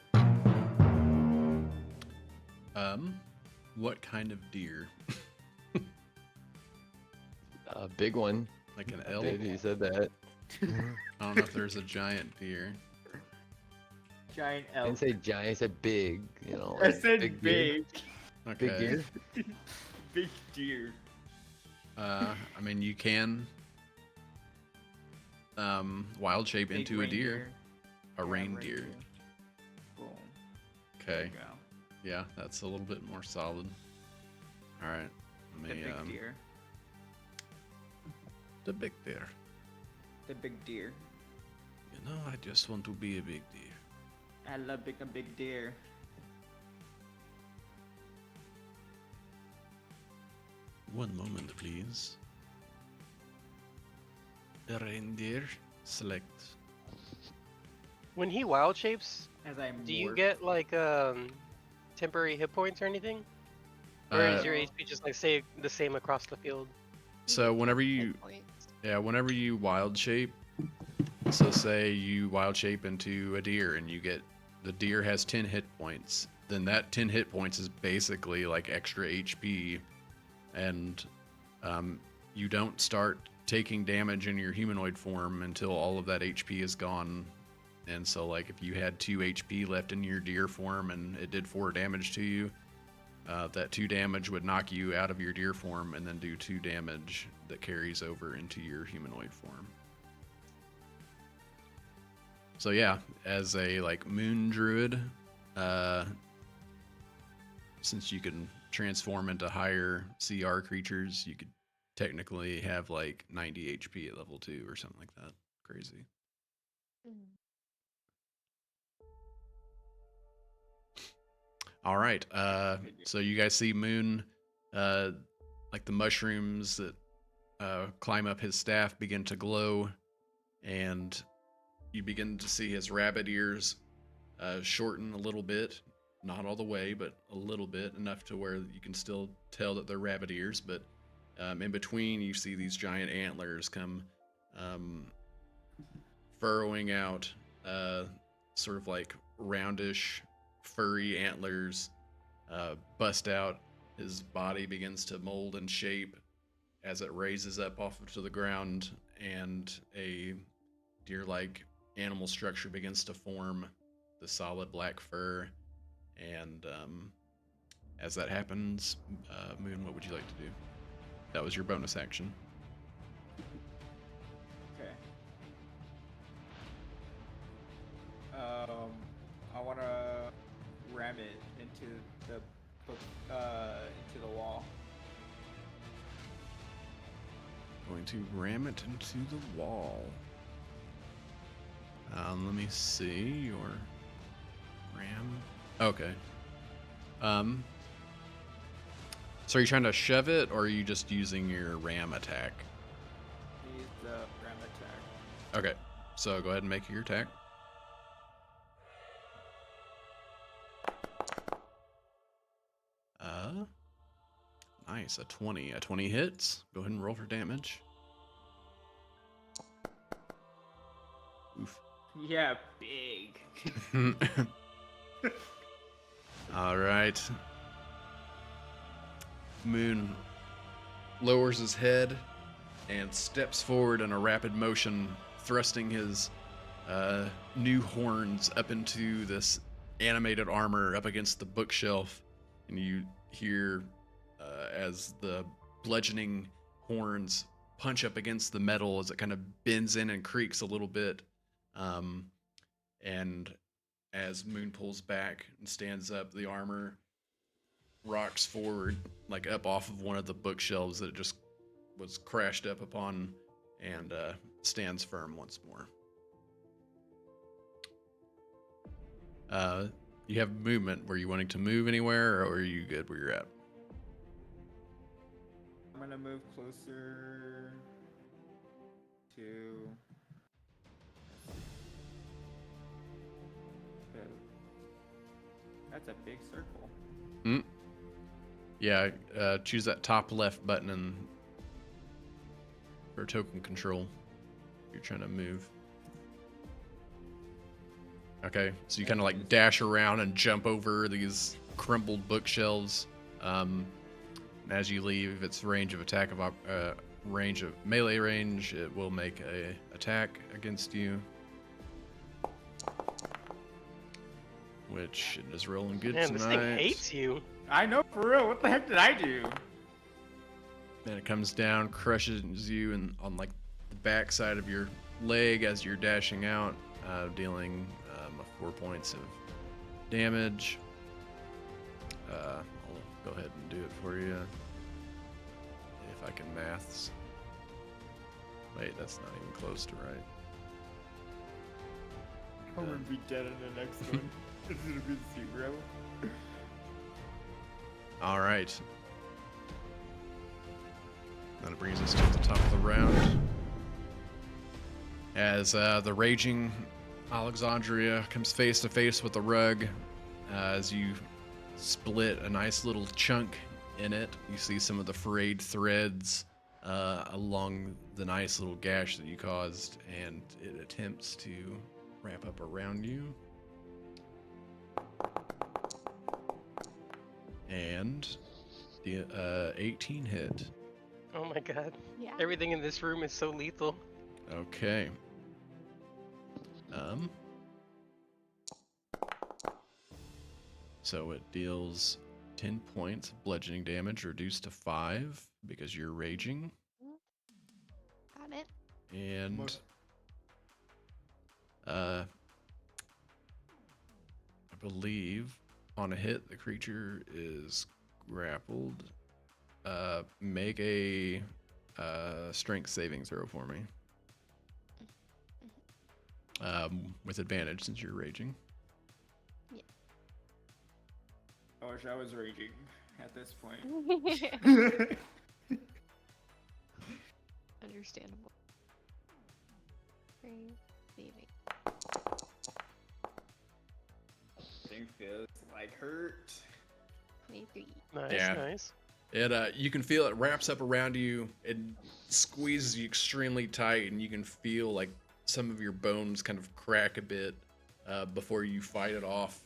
S2: What kind of deer?
S5: A big one.
S2: Like an elk?
S5: Maybe you said that.
S2: I don't know if there's a giant deer.
S4: Giant
S5: I
S4: elk.
S5: didn't say giant, I said big. You know.
S4: I
S5: like
S4: said
S5: deer.
S4: big.
S2: Okay.
S5: Big deer.
S4: Big deer.
S2: I mean, you can wild shape
S4: Big
S2: into a deer. A
S4: Yeah,
S2: reindeer.
S4: Boom. There
S2: Okay.
S4: you go.
S2: Yeah, that's a little bit more solid. All right.
S4: The
S2: Let me,
S4: big deer.
S2: The big deer.
S4: The big deer.
S2: You know, I just want to be a big deer.
S4: I love a big deer.
S2: One moment, please. The reindeer select.
S1: When he wild shapes,
S4: As I
S1: do you
S4: morph.
S1: get like temporary hit points or anything? Or is your HP just like say the same across the field?
S2: So whenever you
S3: Hit points.
S2: whenever you wild shape, so say you wild shape into a deer and you get the deer has 10 hit points, then that 10 hit points is basically like extra HP, and you don't start taking damage in your humanoid form until all of that HP is gone. And so like if you had 2 HP left in your deer form and it did 4 damage to you, that 2 damage would knock you out of your deer form and then do 2 damage that carries over into your humanoid form. So yeah, as a like moon druid, since you can transform into higher CR creatures, you could technically have like 90 HP at level 2 or something like that. Crazy. All right. So you guys see Moon, like the mushrooms that climb up his staff begin to glow, and you begin to see his rabbit ears shorten a little bit. Not all the way, but a little bit, enough to where you can still tell that they're rabbit ears. But in between, you see these giant antlers come furrowing out, sort of like roundish, furry antlers bust out. His body begins to mold and shape as it raises up off to the ground, and a deer-like animal structure begins to form, the solid black fur. And as that happens, Moon, what would you like to do? That was your bonus action.
S4: Okay. I want to ram it into the wall.
S2: Going to ram it into the wall. Let me see your ram. Okay. So are you trying to shove it, or are you just using your ram attack?
S4: Use the ram attack.
S2: Okay. So go ahead and make your attack. Nice. A 20. A 20 hits. Go ahead and roll for damage. Oof.
S4: Yeah, big.
S2: All right. Moon lowers his head and steps forward in a rapid motion, thrusting his new horns up into this animated armor up against the bookshelf. And you hear as the bludgeoning horns punch up against the metal as it kind of bends in and creaks a little bit. And as Moon pulls back and stands up, the armor rocks forward, like up off of one of the bookshelves that it just was crashed up upon, and stands firm once more. You have movement. Were you wanting to move anywhere, or are you good where you're at?
S4: I'm gonna move closer to. That's a big circle.
S2: Yeah, choose that top left button and for token control. You're trying to move. Okay, so you kind of like dash around and jump over these crumbled bookshelves. And as you leave its range of attack of range of melee range, it will make a attack against you, which it is rolling good
S1: Man,
S2: tonight.
S1: this thing hates you.
S4: I know, for real. What the heck did I do?
S2: And it comes down, crushes you and on like the back side of your leg as you're dashing out, dealing 4 points of damage. I'll go ahead and do it for you if I can maths. Wait, that's not even close to right.
S4: I'm gonna be dead in the next one. It's gonna be 0.
S2: All right. That brings us to the top of the round. As the raging Alexandria comes face to face with the rug, as you split a nice little chunk in it, you see some of the frayed threads along the nice little gash that you caused, and it attempts to wrap up around you. And the 18 hit.
S1: Oh my god.
S3: Yeah.
S1: Everything in this room is so lethal.
S2: Okay. So it deals 10 points of bludgeoning damage, reduced to 5 because you're raging.
S3: Got it.
S2: And I believe On a hit, the creature is grappled. Make a strength saving throw for me. With advantage since you're raging.
S4: I wish I was raging at this point.
S3: Understandable. Strength saving.
S4: Thing feels like hurt.
S3: 23.
S1: Nice,
S2: Yeah.
S1: nice.
S2: It you can feel it wraps up around you. It squeezes you extremely tight, and you can feel like some of your bones kind of crack a bit before you fight it off,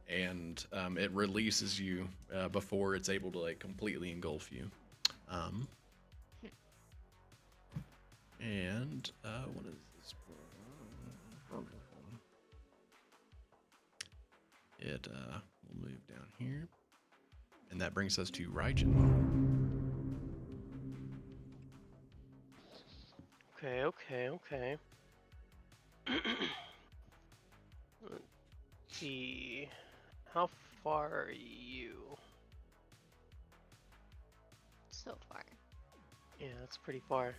S2: and it releases you before it's able to like completely engulf you. And what is this? It will move down here, and that brings us to Raijin.
S1: Okay. Let's see. How far are you?
S3: So far.
S1: Yeah, that's pretty far.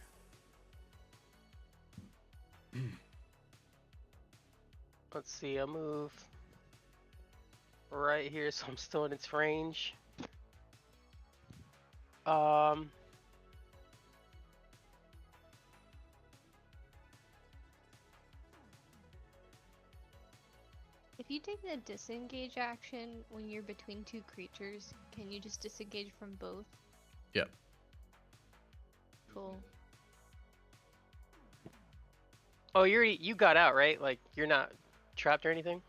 S1: Let's see, I'll move right here so I'm still in its range.
S3: If you take the disengage action when you're between two creatures, can you just disengage from both?
S2: Yep.
S3: Cool.
S1: Oh, you got out, right? Like, you're not trapped or anything?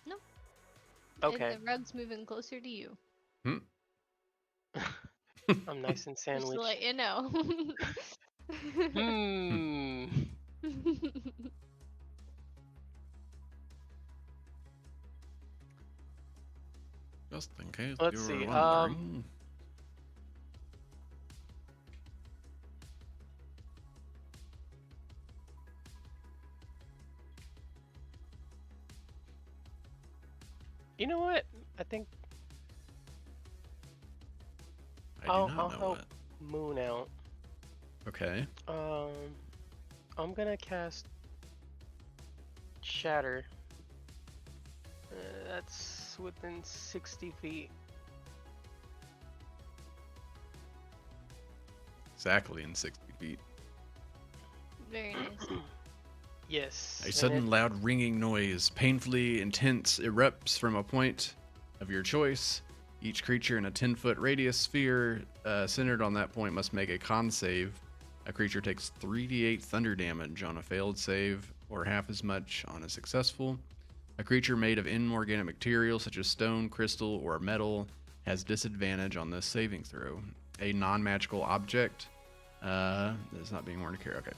S3: No.
S1: Okay.
S3: And the rug's moving closer to you.
S1: I'm nice and
S3: Just to
S1: sandwiched.
S3: let you know.
S1: Hmm.
S2: Just in case
S1: Let's
S2: you were
S1: see,
S2: wondering.
S1: You know what? I think
S2: I do
S1: I'll
S2: not know
S1: help
S2: what.
S1: Moon out.
S2: Okay.
S1: I'm gonna cast Shatter. That's within 60 feet.
S2: Exactly in 60 feet.
S3: Very nice.
S1: Yes.
S2: A
S1: and
S2: sudden loud ringing noise, painfully intense, erupts from a point of your choice. Each creature in a 10-foot radius sphere centered on that point must make a con save. A creature takes 3d8 thunder damage on a failed save, or half as much on a successful. A creature made of inorganic material such as stone, crystal, or metal has disadvantage on this saving throw. A non-magical object is not being worn to carry. Okay.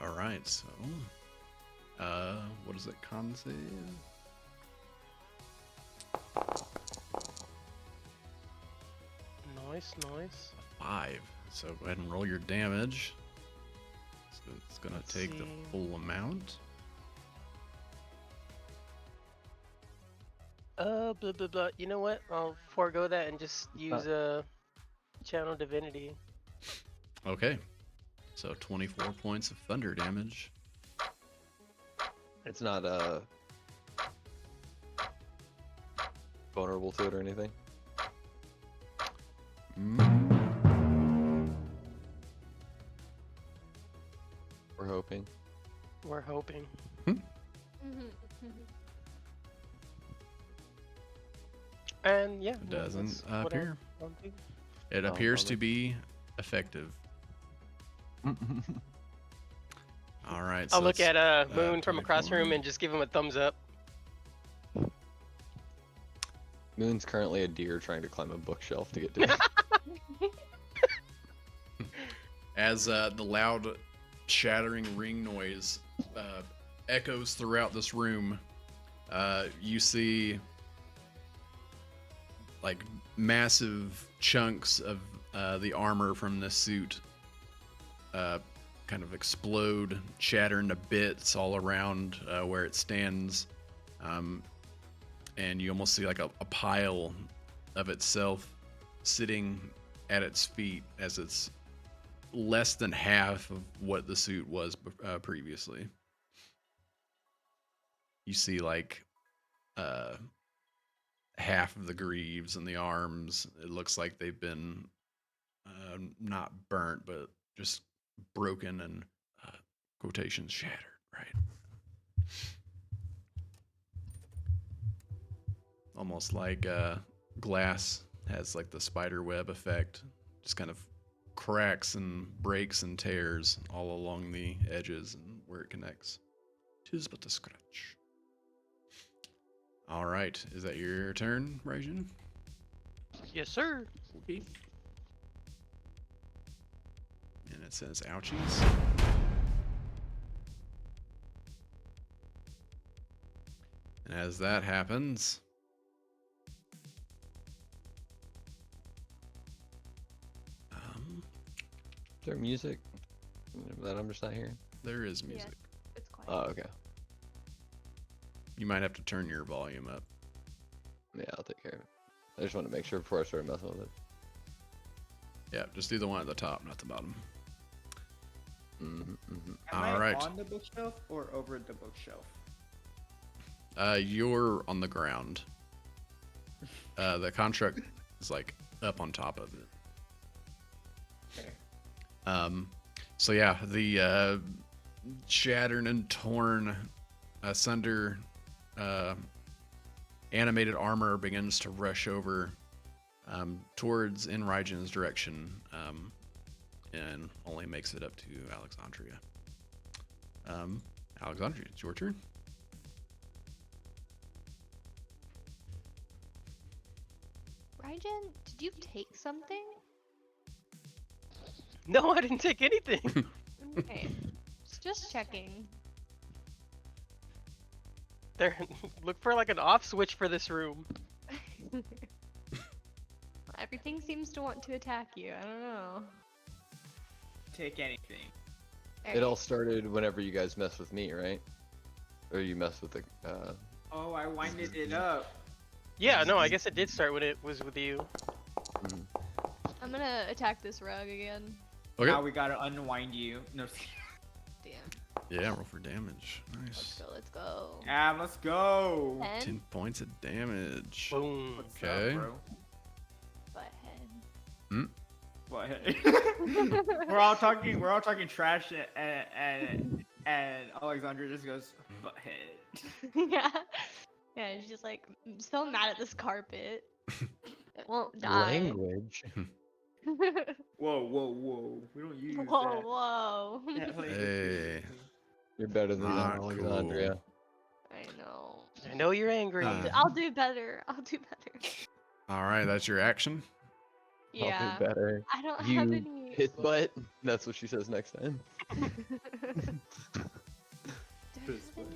S2: All right. So, what is it? Con save.
S1: Nice, nice.
S2: 5. So go ahead and roll your damage. So it's gonna
S1: Let's
S2: take the
S1: see.
S2: full amount.
S1: Blah blah blah. You know what? I'll forego that and just use Channel Divinity.
S2: Okay. So 24 points of thunder damage.
S5: It's not vulnerable to it or anything. We're hoping.
S1: We're hoping. And yeah,
S2: It
S1: well,
S2: doesn't
S1: that's what
S2: appear.
S1: I'll do.
S2: It
S5: Oh,
S2: appears
S5: bummer.
S2: to be effective. All right.
S1: I'll
S2: so
S1: look
S2: it's,
S1: at Moon from across the
S2: 24.
S1: room and just give him a thumbs up.
S5: Moon's currently a deer trying to climb a bookshelf to get to.
S2: As the loud shattering ring noise echoes throughout this room, you see like massive chunks of the armor from this suit kind of explode, shatter into bits all around where it stands. and you almost see like a pile of itself sitting at its feet as it's less than half of what the suit was previously. You see like half of the greaves and the arms. It looks like they've been not burnt, but just broken and quotations shattered, right? Almost like glass has like the spider web effect, just kind of cracks and breaks and tears all along the edges and where it connects. 'Tis but a scratch. All right, is that your turn, Raijin?
S1: Yes, sir.
S2: Okay. And it says ouchies. And as that happens,
S5: Is there music that I'm just not hearing?
S2: there is music.
S3: It's quiet.
S5: Oh, okay.
S2: You might have to turn your volume up.
S5: Yeah, I'll take care of it. I just want to make sure before I start messing with it.
S2: Yeah, just do the one at the top, not the bottom.
S4: Am
S2: All
S4: I
S2: right.
S4: on the bookshelf or over the bookshelf?
S2: You're on the ground. The construct is like up on top of it.
S4: Okay.
S2: So yeah, the shattered and torn asunder animated armor begins to rush over towards Enraijin's direction, and only makes it up to Alexandria. Alexandria, it's your turn.
S3: Raijin, did you take something?
S1: No, I didn't take anything.
S3: Okay. Just checking.
S1: There, look for like an off switch for this room.
S3: Everything seems to want to attack you. I don't know.
S4: Take anything.
S5: It all started whenever you guys messed with me, right? Or you messed with the.
S4: Oh, I winded it up.
S1: Yeah, no, I guess it did start when it was with you.
S3: I'm gonna attack this rug again.
S2: Okay.
S4: Now we gotta unwind you. No.
S3: Damn.
S2: Yeah, roll for damage.
S3: Let's
S2: Nice.
S3: go. Let's go.
S4: Yeah, let's go.
S3: 10
S2: 10 points of damage.
S1: Boom.
S4: What's
S2: Okay.
S4: up, bro?
S3: butthead.
S4: But we're all talking trash, and Alexandra just goes butthead.
S3: Yeah. Yeah, she's just like so mad at this carpet. It won't die.
S5: Language.
S4: Whoa, whoa, whoa! We don't use
S3: Whoa,
S4: that.
S3: whoa.
S4: that language.
S2: Hey.
S5: You're better than
S2: Not
S5: that, Alexandria.
S3: I know.
S1: I know you're angry.
S3: I'll do better. I'll do better.
S2: All right, that's your action.
S3: Yeah.
S5: I'll do better.
S3: I don't have
S5: You
S3: any.
S5: hit butt. That's what she says next time.
S3: Do I have any?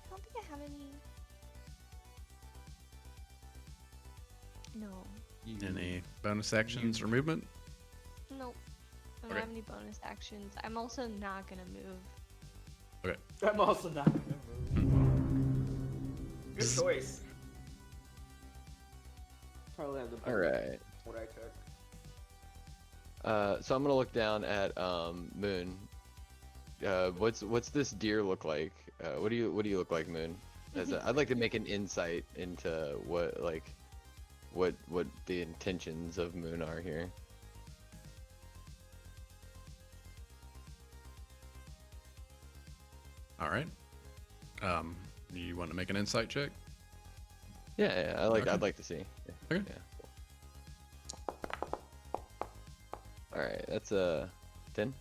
S3: I don't think I have any. No.
S2: Any bonus actions or movement?
S3: Nope. I don't
S2: Okay.
S3: have any bonus actions. I'm also not gonna move.
S4: I'm also not gonna move. Good choice. Probably have the
S5: All right.
S4: what I took.
S5: So I'm gonna look down at Moon. What's this deer look like? What do you look like, Moon? I'd like to make an insight into what the intentions of Moon are here.
S2: All right. You want to make an insight check?
S5: Yeah,
S2: Okay.
S5: I'd like to see.
S2: Okay.
S5: Yeah. All right, that's a 10.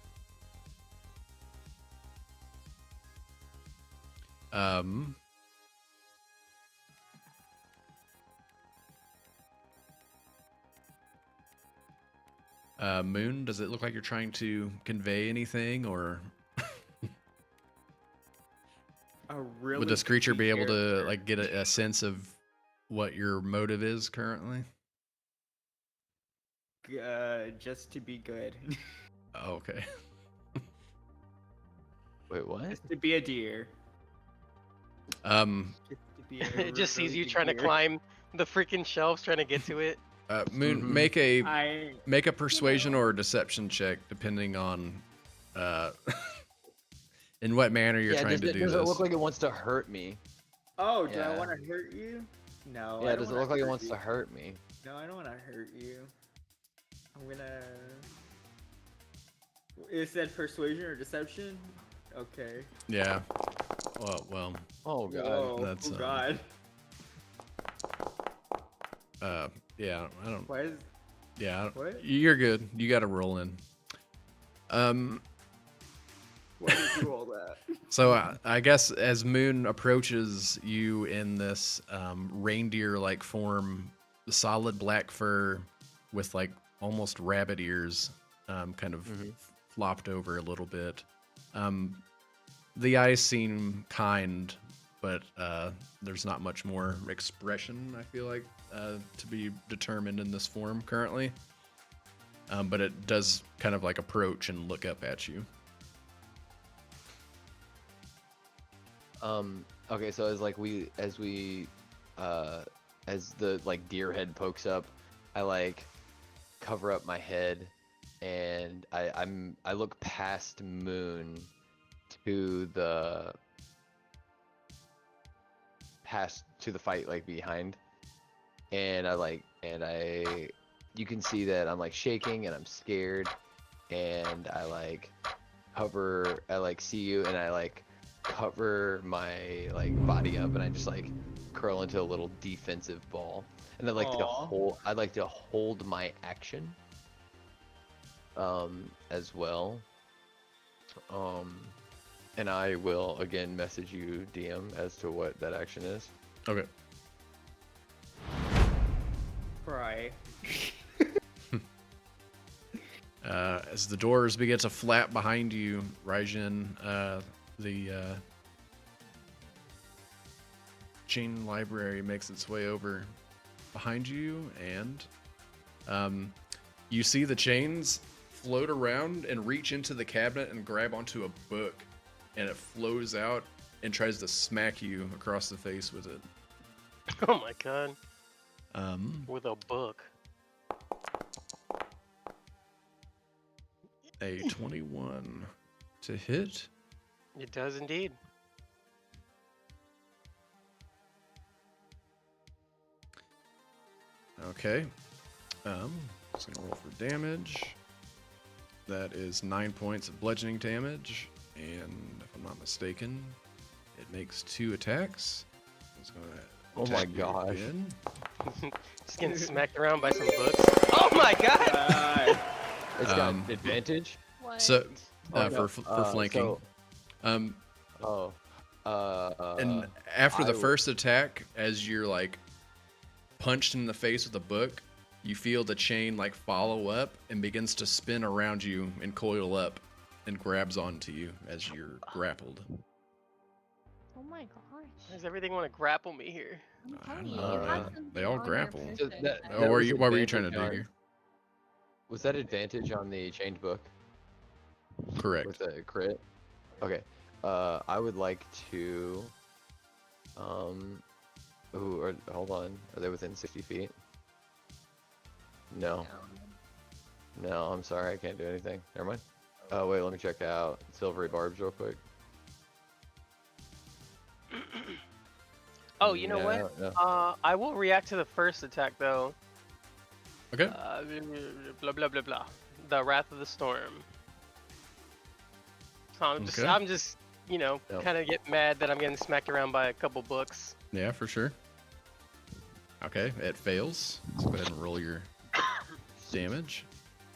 S2: Moon, does it look like you're trying to convey anything, or
S4: A really
S2: would this creature be able to
S4: character.
S2: like get a sense of what your motive is currently?
S4: Just to be good.
S2: Oh, okay.
S5: Wait, what?
S4: Just to be a deer.
S2: Um,
S4: Just to be a
S1: It just sees
S4: really
S1: you
S4: big
S1: trying to
S4: deer.
S1: climb the freaking shelves, trying to get to it.
S2: Moon,
S5: Mhm.
S2: make a persuasion
S3: know.
S2: or a deception check, depending on in what manner you're
S5: Yeah,
S2: trying to do
S5: does it
S2: this.
S5: look like it wants to hurt me?
S4: Oh, do I
S5: Yeah.
S4: want to hurt you? No.
S5: Yeah,
S4: I
S5: does
S4: don't
S5: it look
S4: wanna
S5: like it
S4: hurt
S5: wants
S4: you.
S5: to hurt me?
S4: No, I don't want to hurt you. I'm gonna. It said persuasion or deception. Okay.
S2: Yeah. Well,
S5: Oh god.
S4: Whoa,
S2: that's,
S4: oh god.
S2: yeah, I don't.
S4: Why is?
S2: Yeah,
S4: What?
S2: you're good. You got to roll in.
S4: Why did you do all that?
S2: So I guess as Moon approaches you in this reindeer-like form, solid black fur with like almost rabbit ears, kind of
S5: Mhm.
S2: flopped over a little bit. The eyes seem kind, but there's not much more expression, I feel like, to be determined in this form currently. But it does kind of like approach and look up at you.
S5: Okay, so as the like deer head pokes up, I like cover up my head and I look past Moon to the fight like behind, and you can see that I'm like shaking and I'm scared, and I see you and I like cover my like body up and I just like curl into a little defensive ball, and
S4: Aw.
S5: I'd like to hold my action as well, and I will again message you DM as to what that action is.
S2: Okay.
S4: Cry.
S2: As the doors begin to flap behind you, Raijin, the chain library makes its way over behind you, and you see the chains float around and reach into the cabinet and grab onto a book, and it flows out and tries to smack you across the face with it.
S1: Oh my god.
S2: Um,
S1: With a book.
S2: a 21 to hit.
S1: It does indeed.
S2: Okay. Just gonna roll for damage. That is 9 points of bludgeoning damage, and if I'm not mistaken, it makes 2 attacks. It's gonna
S5: Oh my
S2: attack you
S5: gosh.
S2: again.
S1: Just getting smacked around by some books. Oh my god!
S4: God.
S5: It's got
S2: Um,
S5: advantage.
S3: What?
S2: So
S5: Oh, no.
S2: for flanking.
S5: So,
S2: And after the
S5: I
S2: first attack, as you're like punched in the face with a book, you feel the chain like follow up and begins to spin around you and coil up and grabs onto you as you're grappled.
S3: Oh my
S1: Why
S3: gosh.
S1: does everything want to grapple me here?
S3: I'm
S2: I
S3: telling
S2: don't
S3: you,
S2: know,
S3: you
S5: man.
S3: have
S2: They
S3: something
S2: all
S3: on your
S2: grapple.
S5: So
S3: person.
S5: that-
S3: I
S5: that
S2: Oh,
S3: don't
S2: what
S5: was
S3: know.
S2: were you trying to
S5: advantage
S2: do
S5: on-
S2: here?
S5: Was that advantage on the chained book
S2: Correct.
S5: with the crit? Okay. I would like to. Hold on. Are they within 60 feet? No. No, I'm sorry. I can't do anything. Never mind. Oh wait, let me check out Silvery Barbs real quick.
S1: Oh, you know what?
S5: No.
S1: I will react to the first attack though.
S2: Okay.
S1: Blah blah blah blah. The Wrath of the Storm. So
S2: Okay.
S1: I'm just, you know,
S5: Yep.
S1: kind of get mad that I'm getting smacked around by a couple books.
S2: Yeah, for sure. Okay, it fails. Let's go ahead and roll your damage.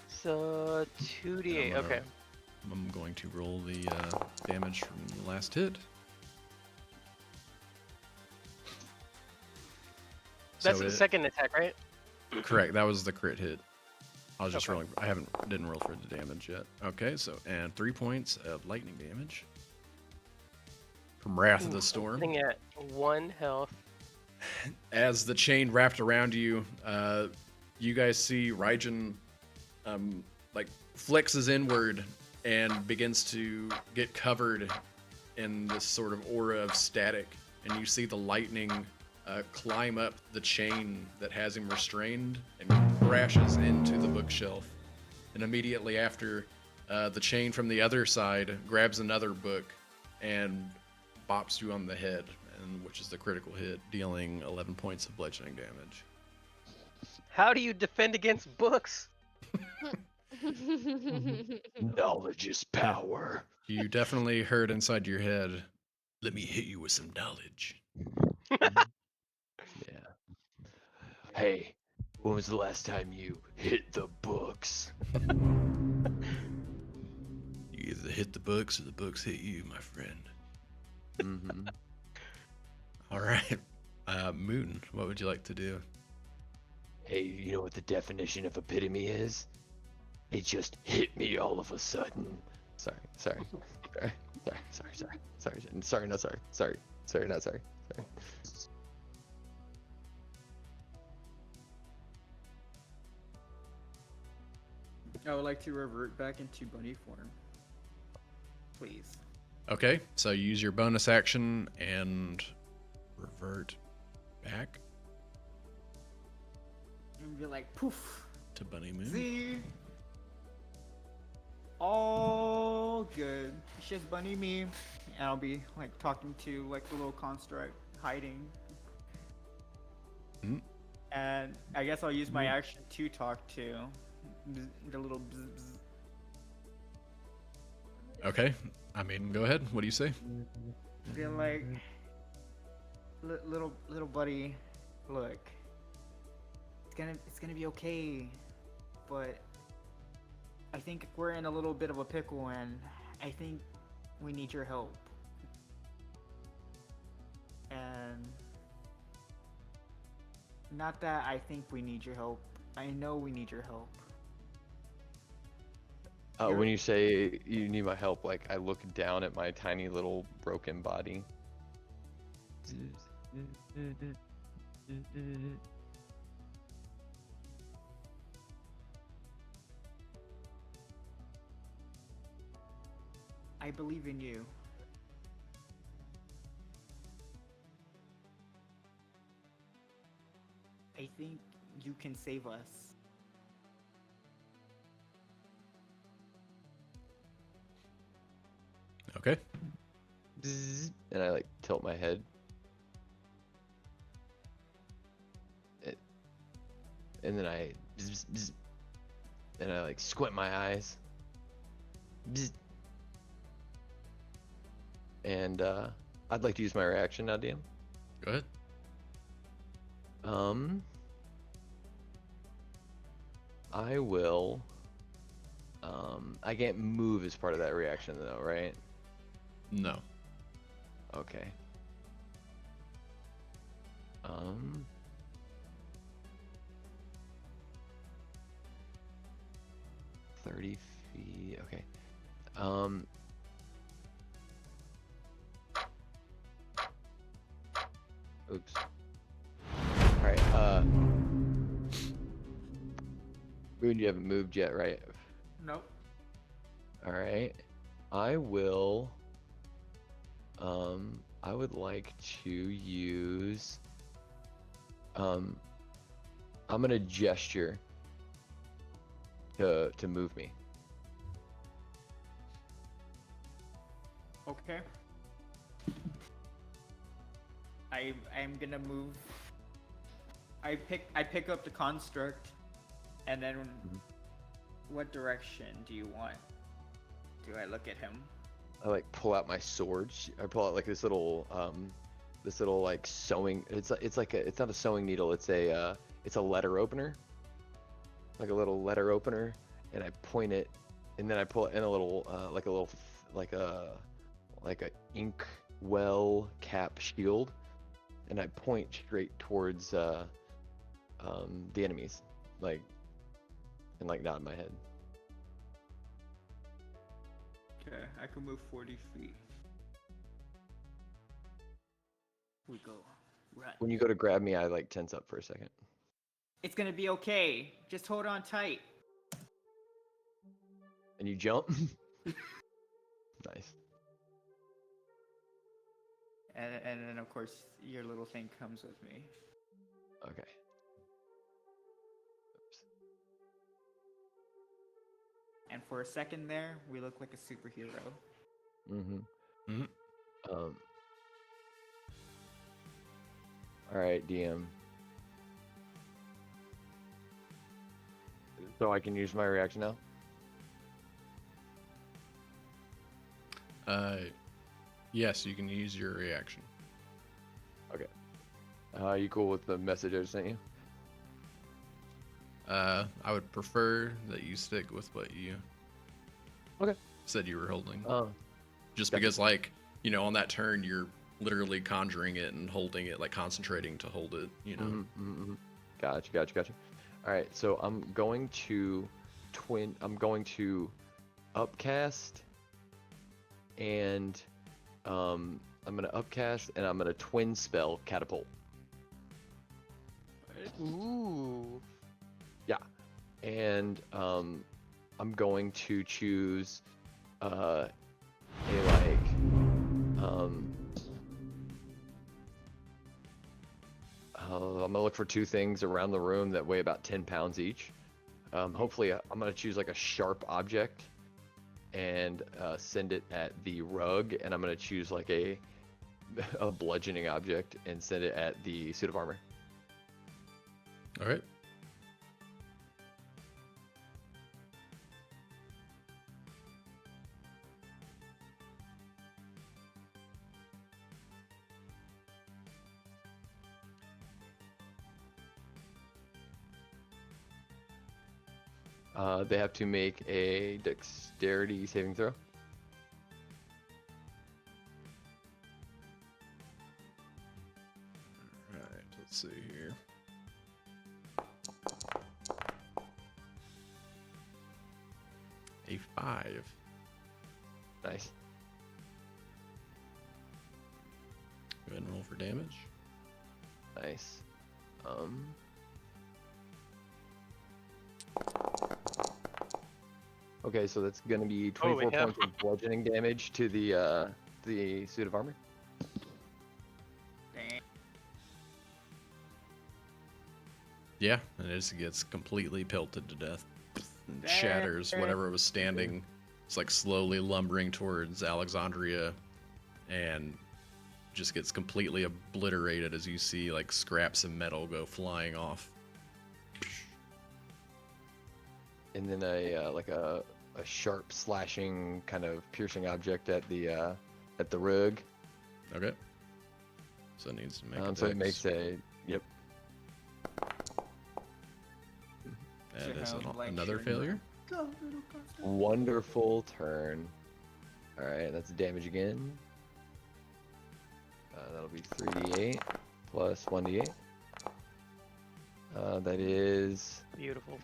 S1: So 2d8.
S2: I'm gonna-
S1: Okay.
S2: I'm going to roll the damage from the last hit.
S1: That's
S2: So
S1: the
S2: it-
S1: second attack, right?
S2: Correct. That was the crit hit. I was just
S1: Okay.
S2: rolling. I didn't roll for the damage yet. Okay, so and 3 points of lightning damage from Wrath of the Storm.
S1: Sitting at 1 health.
S2: As the chain wrapped around you, you guys see Raijin like flexes inward and begins to get covered in this sort of aura of static and you see the lightning climb up the chain that has him restrained and crashes into the bookshelf. And immediately after, the chain from the other side grabs another book and bops you on the head, and which is the critical hit, dealing 11 points of bludgeoning damage.
S1: How do you defend against books?
S5: Knowledge is power.
S2: You definitely heard inside your head, "Let me hit you with some knowledge."
S5: Yeah. Hey, when was the last time you hit the books?
S2: You either hit the books or the books hit you, my friend.
S5: Mm-hmm.
S2: All right. Moon, what would you like to do?
S5: Hey, you know what the definition of epitome is? It just hit me all of a sudden. Sorry, not sorry.
S4: I would like to revert back into bunny form. Please.
S2: Okay, so use your bonus action and revert back
S4: And be like, poof.
S2: to Bunny Moon.
S4: See? All good. It's just bunny me. And I'll be like talking to like the little construct hiding.
S2: Mm.
S4: And I guess I'll use my action to talk to the little bzz, bzz.
S2: Okay, I mean, go ahead. What do you say?
S4: Be like, little buddy, look, it's gonna be okay, but I think we're in a little bit of a pickle, and I think we need your help. And not that I think we need your help, I know we need your help.
S5: When you say you need my help, like I look down at my tiny little broken body.
S4: I believe in you. I think you can save us.
S2: Okay.
S5: And I like tilt my head. And then I and I like squint my eyes. And I'd like to use my reaction now, DM.
S2: Go ahead.
S5: I will. I can't move as part of that reaction though, right?
S2: No.
S5: Okay. 30 feet. Okay. Oops. All right. Moon, you haven't moved yet, right?
S4: Nope.
S5: All right. I will. I would like to use. I'm gonna gesture to move me.
S4: Okay. I'm gonna move. I pick up the construct, and then what direction do you want? Do I look at him?
S5: I like pull out my sword. I pull out like this little like sewing. It's not a sewing needle. It's a letter opener. Like a little letter opener, and I point it, and then I pull it in a little like a ink well cap shield, and I point straight towards the enemies, like, and like nod my head.
S4: Okay, I can move 40 feet. We go. Run.
S5: When you go to grab me, I like tense up for a second.
S4: It's gonna be okay. Just hold on tight.
S5: And you jump. Nice.
S4: and then of course your little thing comes with me.
S5: Okay.
S4: And for a second there, we look like a superhero.
S5: Mm-hmm. All right, DM. So I can use my reaction now?
S2: Yes, you can use your reaction.
S5: You cool with the message I just sent you?
S2: I would prefer that you stick with what you
S5: Okay.
S2: said you were holding. Just
S5: gotcha.
S2: because, like, you know, on that turn, you're literally conjuring it and holding it, like concentrating to hold it, you know.
S5: Gotcha. All right, so I'm going to upcast, and I'm gonna upcast, and I'm gonna twin spell catapult.
S1: Ooh.
S5: Yeah, and I'm going to choose I'm gonna look for two things around the room that weigh about 10 pounds each. Hopefully, I'm gonna choose like a sharp object and send it at the rug, and I'm gonna choose like a bludgeoning object and send it at the suit of armor.
S2: All right.
S5: They have to make a dexterity saving throw.
S2: All right. Let's see here. A 5.
S5: Nice.
S2: Go ahead and roll for damage.
S5: Nice. Okay, so that's gonna be 24
S1: yeah.
S5: points of bludgeoning damage to the suit of armor.
S4: Dang.
S2: Yeah, and it just gets completely pelted to death. And shatters whatever was standing. It's like slowly lumbering towards Alexandria, and just gets completely obliterated as you see like scraps of metal go flying off.
S5: And then a sharp slashing kind of piercing object at the rug.
S2: Okay. So it needs to make a
S5: So it
S2: dex.
S5: makes a yep.
S2: That is
S4: Sound like
S2: another
S4: you're
S2: failure.
S4: Go, little Constance.
S5: Wonderful turn. All right, that's damage again. That'll be 3d8 plus 1d8. That is
S1: Beautiful.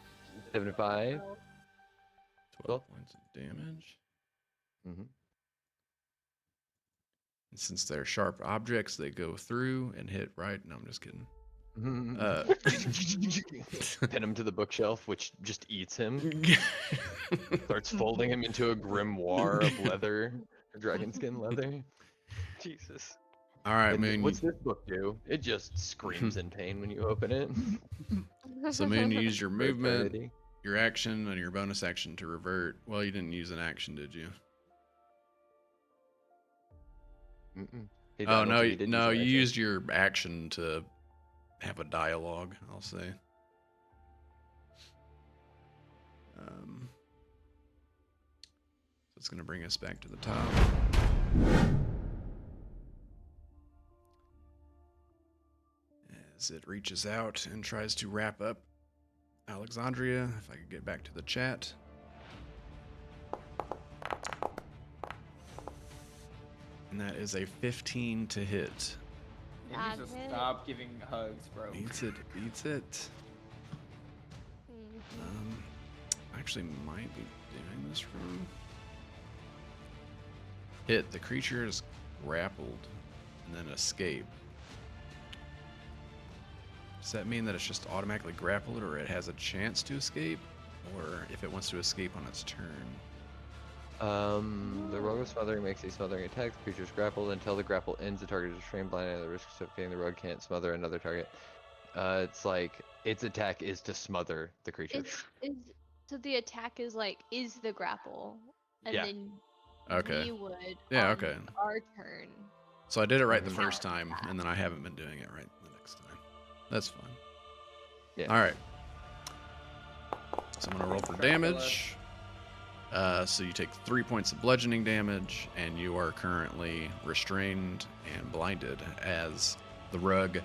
S5: 75.
S2: 12 points of damage.
S5: Mm-hmm.
S2: And since they're sharp objects, they go through and hit right. No, I'm just kidding.
S5: Pin him to the bookshelf, which just eats him. Starts folding him into a grimoire of leather, dragon skin leather.
S1: Jesus.
S2: All right,
S5: And
S2: Moon.
S5: what's this book do? It just screams in pain when you open it.
S2: So Moon, you use your
S5: Very
S2: movement,
S5: pretty.
S2: your action, and your bonus action to revert. Well, you didn't use an action, did you?
S5: Mm-mm. Hey,
S2: Oh
S5: Donald,
S2: no,
S5: you did
S2: no,
S5: use
S2: you
S5: an
S2: used your action to have a dialogue. I'll say. So it's gonna bring us back to the top. As it reaches out and tries to wrap up Alexandria, if I could get back to the chat. And that is a 15 to hit.
S4: You
S3: That
S4: need to
S3: hit.
S4: stop giving hugs, bro.
S2: Beats it, beats it. I actually might be doing this wrong. Hit. The creature is grappled and then escape. Does that mean that it's just automatically grappled, or it has a chance to escape? Or if it wants to escape on its turn?
S5: The rogue of smothering makes a smothering attack. The creature is grappled until the grapple ends. The target is restrained, blinded, at the risk of suffocating. The rogue can't smother another target. It's like its attack is to smother the creature.
S3: So the attack is like the grapple, and
S5: Yeah.
S3: then
S2: Okay.
S3: we would
S2: Yeah,
S3: on
S2: okay.
S3: our turn.
S2: So I did it right the
S5: Mhm.
S2: first
S3: Counter
S2: time,
S3: that.
S2: and then I haven't been doing it right the next time. That's fine.
S5: Yeah.
S2: All right. So I'm gonna roll for
S4: Dracula.
S2: damage. So you take 3 points of bludgeoning damage, and you are currently restrained and blinded as the rug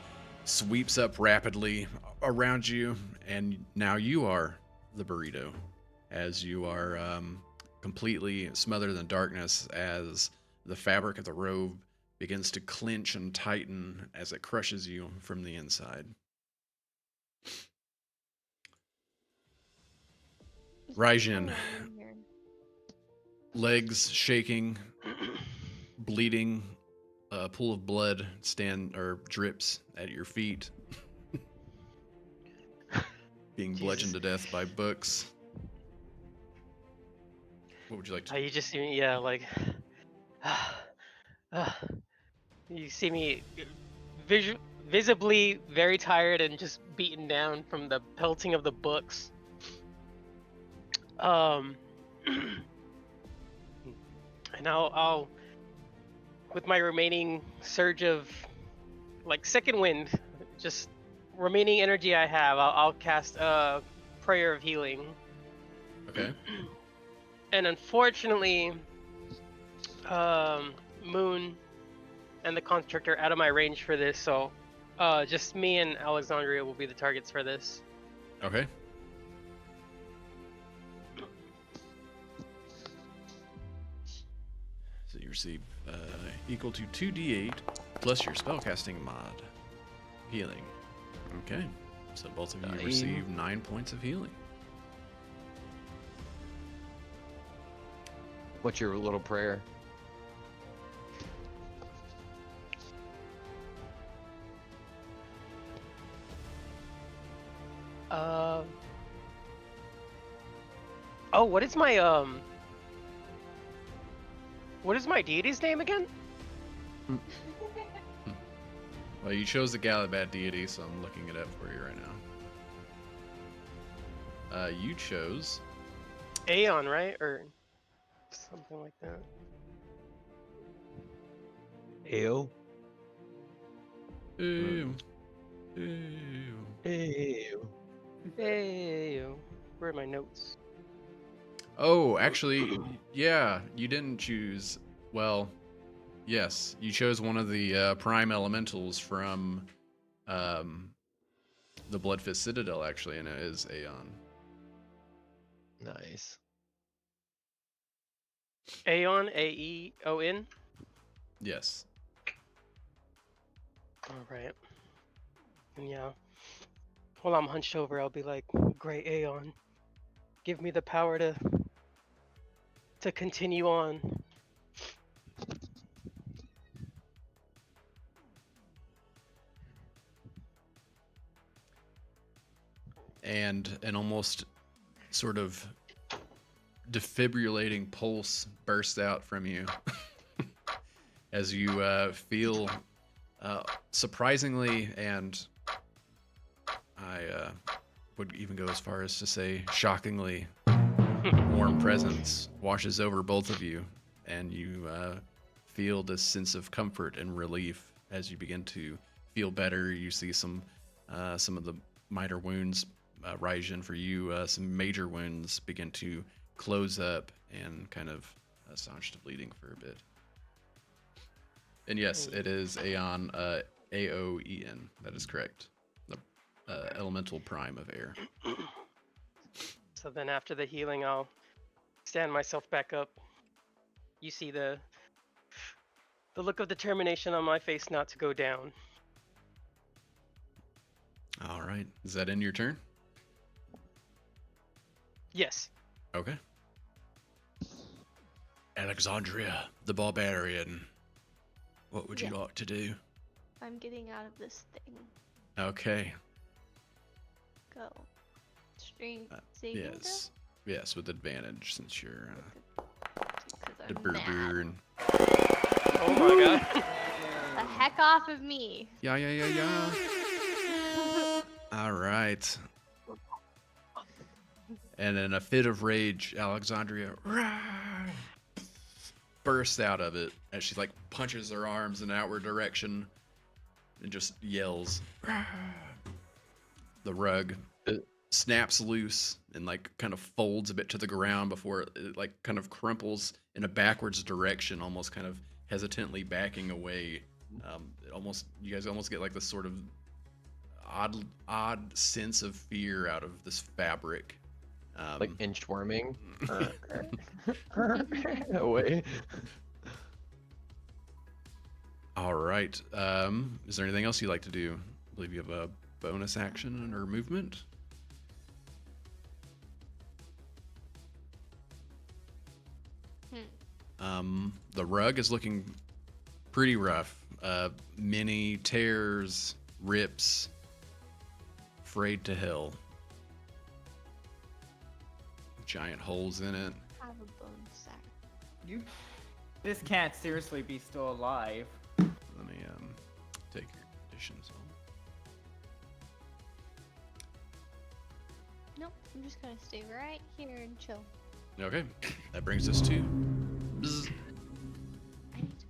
S2: sweeps up rapidly around you, and now you are the burrito, as you are completely smothered in darkness as the fabric of the robe begins to clench and tighten as it crushes you from the inside. Raijin,
S3: Hello in here.
S2: legs shaking, bleeding, a pool of blood drips at your feet, being bludgeoned to death by books. What would you like to do?
S1: You just see me, yeah, like, you see me visibly very tired and just beaten down from the pelting of the books. And I'll with my remaining surge of like second wind, just remaining energy I have, I'll cast a prayer of healing.
S2: Okay.
S1: And unfortunately, Moon and the Construct are out of my range for this, so just me and Alexandria will be the targets for this.
S2: Okay. So you receive equal to 2d8 plus your spellcasting mod. Healing. Okay. So both of you
S5: Nine.
S2: receive 9 points of healing.
S5: What's your little prayer?
S1: Oh, what is my deity's name again?
S2: Well, you chose the Galabad deity, so I'm looking it up for you right now. You chose
S1: Aeon, right? Or something like that.
S5: Ew.
S2: Ew. Ew.
S5: Ew.
S1: Aeon. Where are my notes?
S2: Oh, actually, yeah, you didn't choose. Well, yes, you chose one of the prime elementals from the Bloodfist Citadel, actually, and it is Aeon.
S5: Nice.
S1: Aeon, Aeon.
S2: Yes.
S1: All right. And yeah, while I'm hunched over, I'll be like, "Great Aeon, give me the power to continue on."
S2: And an almost sort of defibrillating pulse bursts out from you as you feel surprisingly, and I would even go as far as to say shockingly, warm presence washes over both of you, and you feel this sense of comfort and relief as you begin to feel better. You see some of the minor wounds, Raijin, for you, some major wounds begin to close up and kind of staunch the bleeding for a bit. And yes, it is Aeon, Aoen. That is correct. The elemental prime of air.
S1: So then after the healing, I'll stand myself back up. You see the look of determination on my face not to go down.
S2: All right. Is that in your turn?
S1: Yes.
S2: Okay. Alexandria, the barbarian. What would you
S3: Yes.
S2: like to do?
S3: I'm getting out of this thing.
S2: Okay.
S3: Go. Strength saving throw?
S2: Yes. Yes, with advantage since you're the
S3: I'm
S2: burger
S3: mad.
S2: and
S1: Oh my god.
S3: The heck off of me.
S2: yeah. All right. And in a fit of rage, Alexandria bursts out of it as she like punches her arms in an outward direction and just yells. The rug
S5: Uh,
S2: snaps loose and like kind of folds a bit to the ground before it like kind of crumples in a backwards direction, almost kind of hesitantly backing away. You guys almost get like this sort of odd sense of fear out of this fabric.
S5: Like inchworming away.
S2: All right. Is there anything else you'd like to do? I believe you have a bonus action or movement. The rug is looking pretty rough. Many tears, rips, frayed to hell. Giant holes in it.
S3: I have a bone sack.
S4: You. This can't seriously be still alive.
S2: Let me take your conditions on.
S3: Nope, I'm just gonna stay right here and chill.
S2: Okay, that brings us to. Bzz.
S3: I need to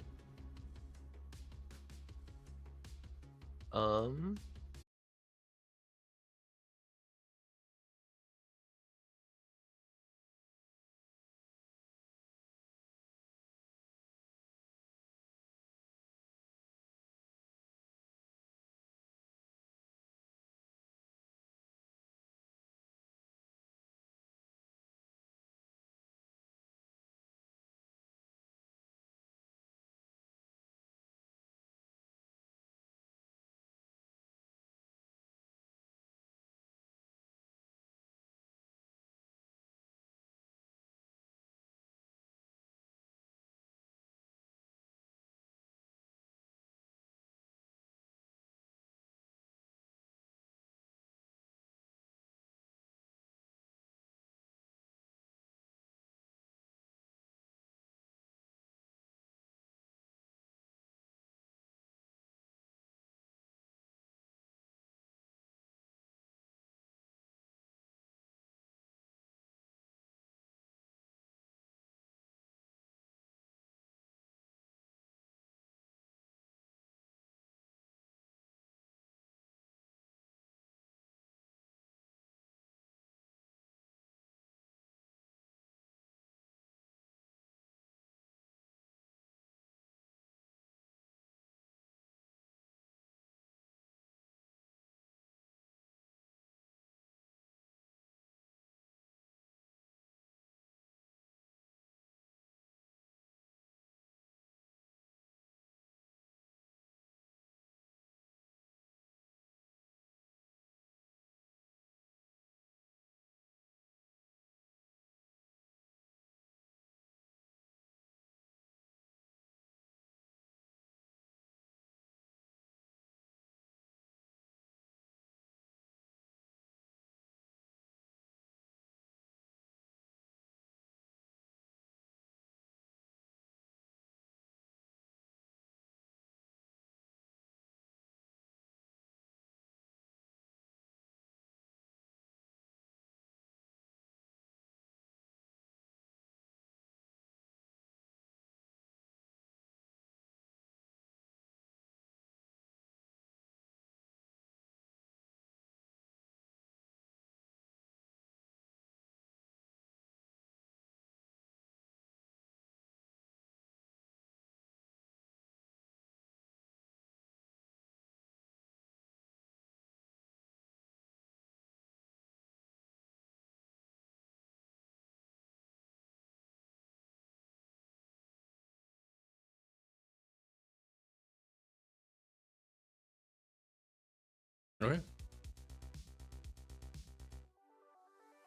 S2: Okay.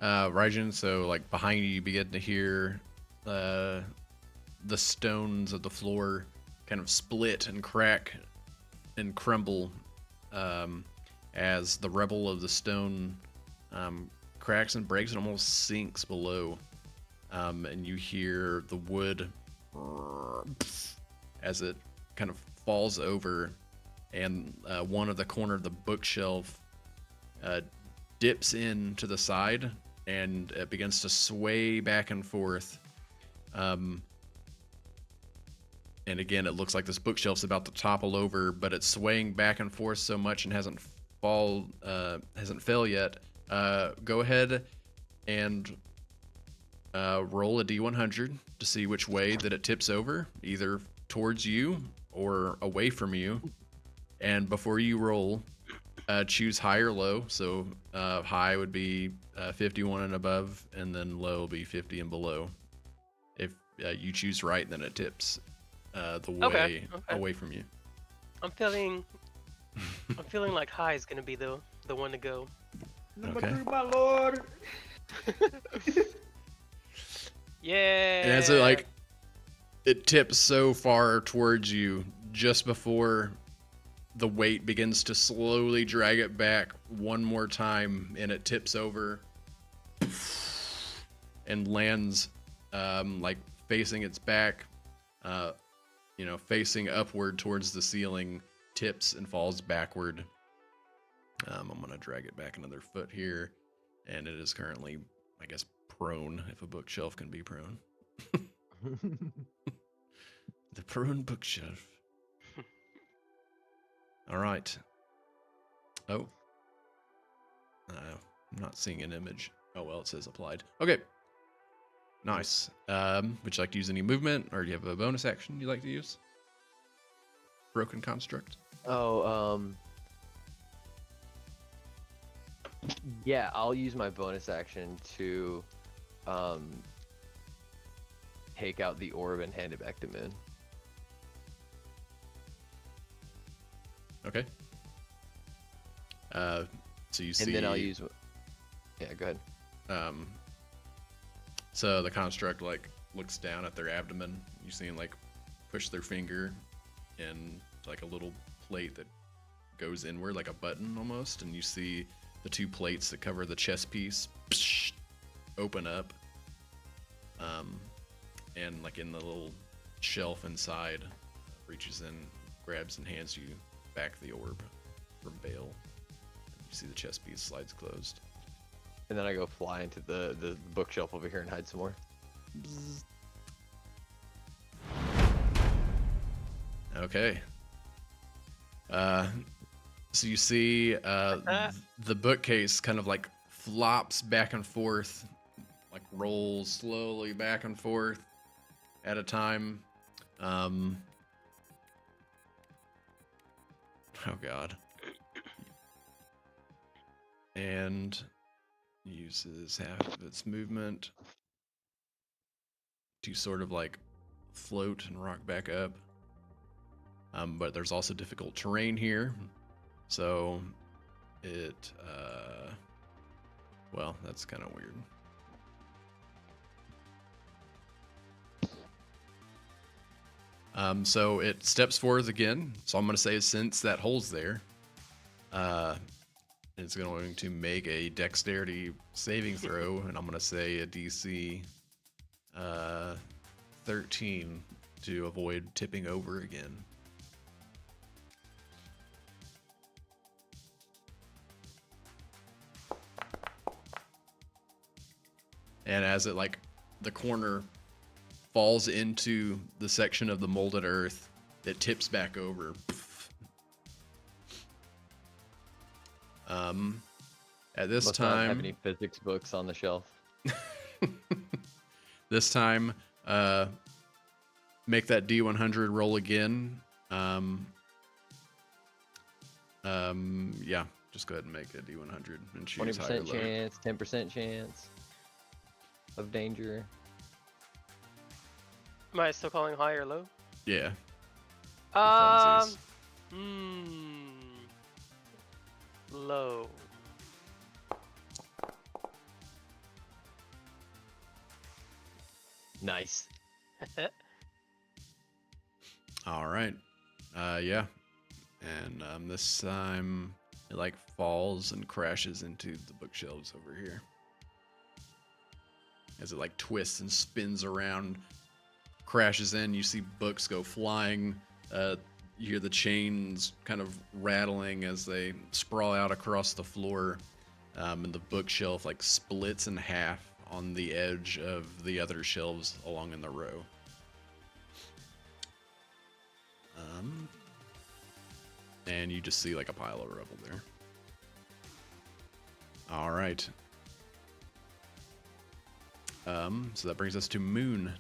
S2: Raijin, so like behind you, you begin to hear the stones of the floor kind of split and crack and crumble as the rubble of the stone cracks and breaks and almost sinks below. And you hear the wood as it kind of falls over, and one of the corner of the bookshelf dips in to the side, and it begins to sway back and forth. And again, it looks like this bookshelf's about to topple over, but it's swaying back and forth so much and hasn't fell yet. Go ahead and roll a d100 to see which way that it tips over, either towards you or away from you. And before you roll, choose high or low. So high would be 51 and above, and then low will be 50 and below. If you choose right, then it tips the way away from you.
S1: I'm feeling like high is gonna be the one to go.
S4: Number
S2: Okay.
S4: 3, my lord.
S1: Yeah.
S2: And as it tips so far towards you, just before the weight begins to slowly drag it back one more time, and it tips over and lands like facing its back, facing upward towards the ceiling, tips and falls backward. I'm gonna drag it back another foot here, and it is currently, I guess, prone, if a bookshelf can be prone. The prone bookshelf. All right. Oh. I'm not seeing an image. Oh, well, it says applied. Okay. Nice. Would you like to use any movement, or do you have a bonus action you'd like to use? Broken construct.
S5: Oh, yeah, I'll use my bonus action to take out the orb and hand it back to Moon.
S2: Okay. So you see.
S5: And then I'll use. Yeah, go ahead.
S2: So the construct looks down at their abdomen. You see them push their finger in a little plate that goes inward, like a button almost, and you see the two plates that cover the chest piece open up, and in the little shelf inside, reaches in, grabs and hands you back the orb from Bale. You see the chest piece slides closed.
S5: And then I go fly into the bookshelf over here and hide some more.
S2: Okay. So you see the bookcase kind of flops back and forth, rolls slowly back and forth at a time. Oh God. And uses half of its movement to sort of float and rock back up. But there's also difficult terrain here, so it well, that's kind of weird. So it steps forward again, so I'm going to say since that hole's there, it's going to make a dexterity saving throw, and I'm going to say a DC 13 to avoid tipping over again. And as it the corner falls into the section of the molded earth, it tips back over. At this
S5: Must not have
S2: time,
S5: any physics books on the shelf.
S2: this time, make that D100 roll again. Yeah, just go ahead and make a D100 and choose high or
S5: 20%
S2: low.
S5: chance, 10% chance of danger.
S1: Am I still calling high or low?
S2: Yeah.
S1: Um.
S2: Funsies.
S1: Low.
S5: Nice.
S2: All right. Yeah. And this time it falls and crashes into the bookshelves over here. As it twists and spins around, crashes in. You see books go flying. You hear the chains kind of rattling as they sprawl out across the floor, and the bookshelf like splits in half on the edge of the other shelves along in the row. And you just see like a pile of rubble there. All right. So that brings us to Moon.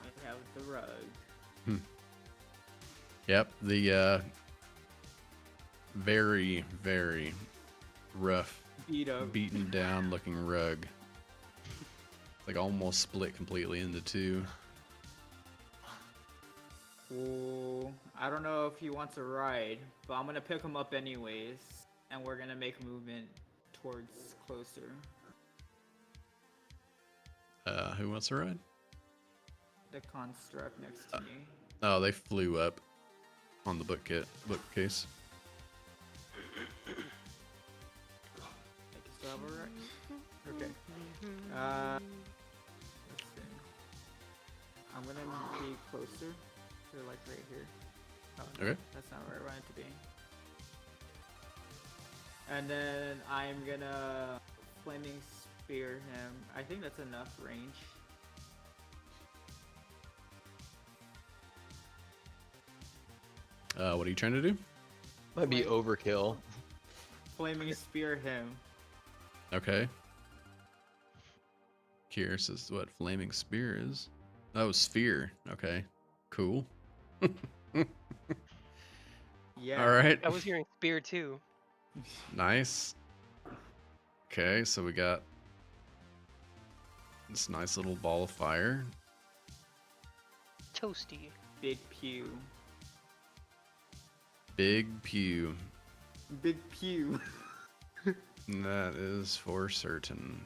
S4: I have the rug.
S2: Yep, the very, very rough,
S4: Beat up.
S2: beaten down looking rug. Like almost split completely into two.
S4: Ooh, I don't know if he wants a ride, but I'm gonna pick him up anyways, and we're gonna make movement towards closer.
S2: Who wants a ride?
S4: The construct next to me.
S2: Oh, they flew up on the bookcase.
S4: Like, still have a ride? Okay. Let's see. I'm gonna be closer to like right here. Oh,
S2: Okay.
S4: that's not where I want it to be. And then I'm gonna flaming spear him. I think that's enough range.
S2: What are you trying to do?
S5: Might be
S4: Wait.
S5: overkill.
S4: Flaming spear him.
S2: Okay. Curious as to what flaming spear is. Oh, sphere. Okay. Cool.
S4: Yeah.
S2: All right.
S1: I was hearing spear too.
S2: Nice. Okay, so we got this nice little ball of fire.
S1: Toasty.
S4: Big pew.
S2: Big pew.
S4: Big pew.
S2: That is for certain.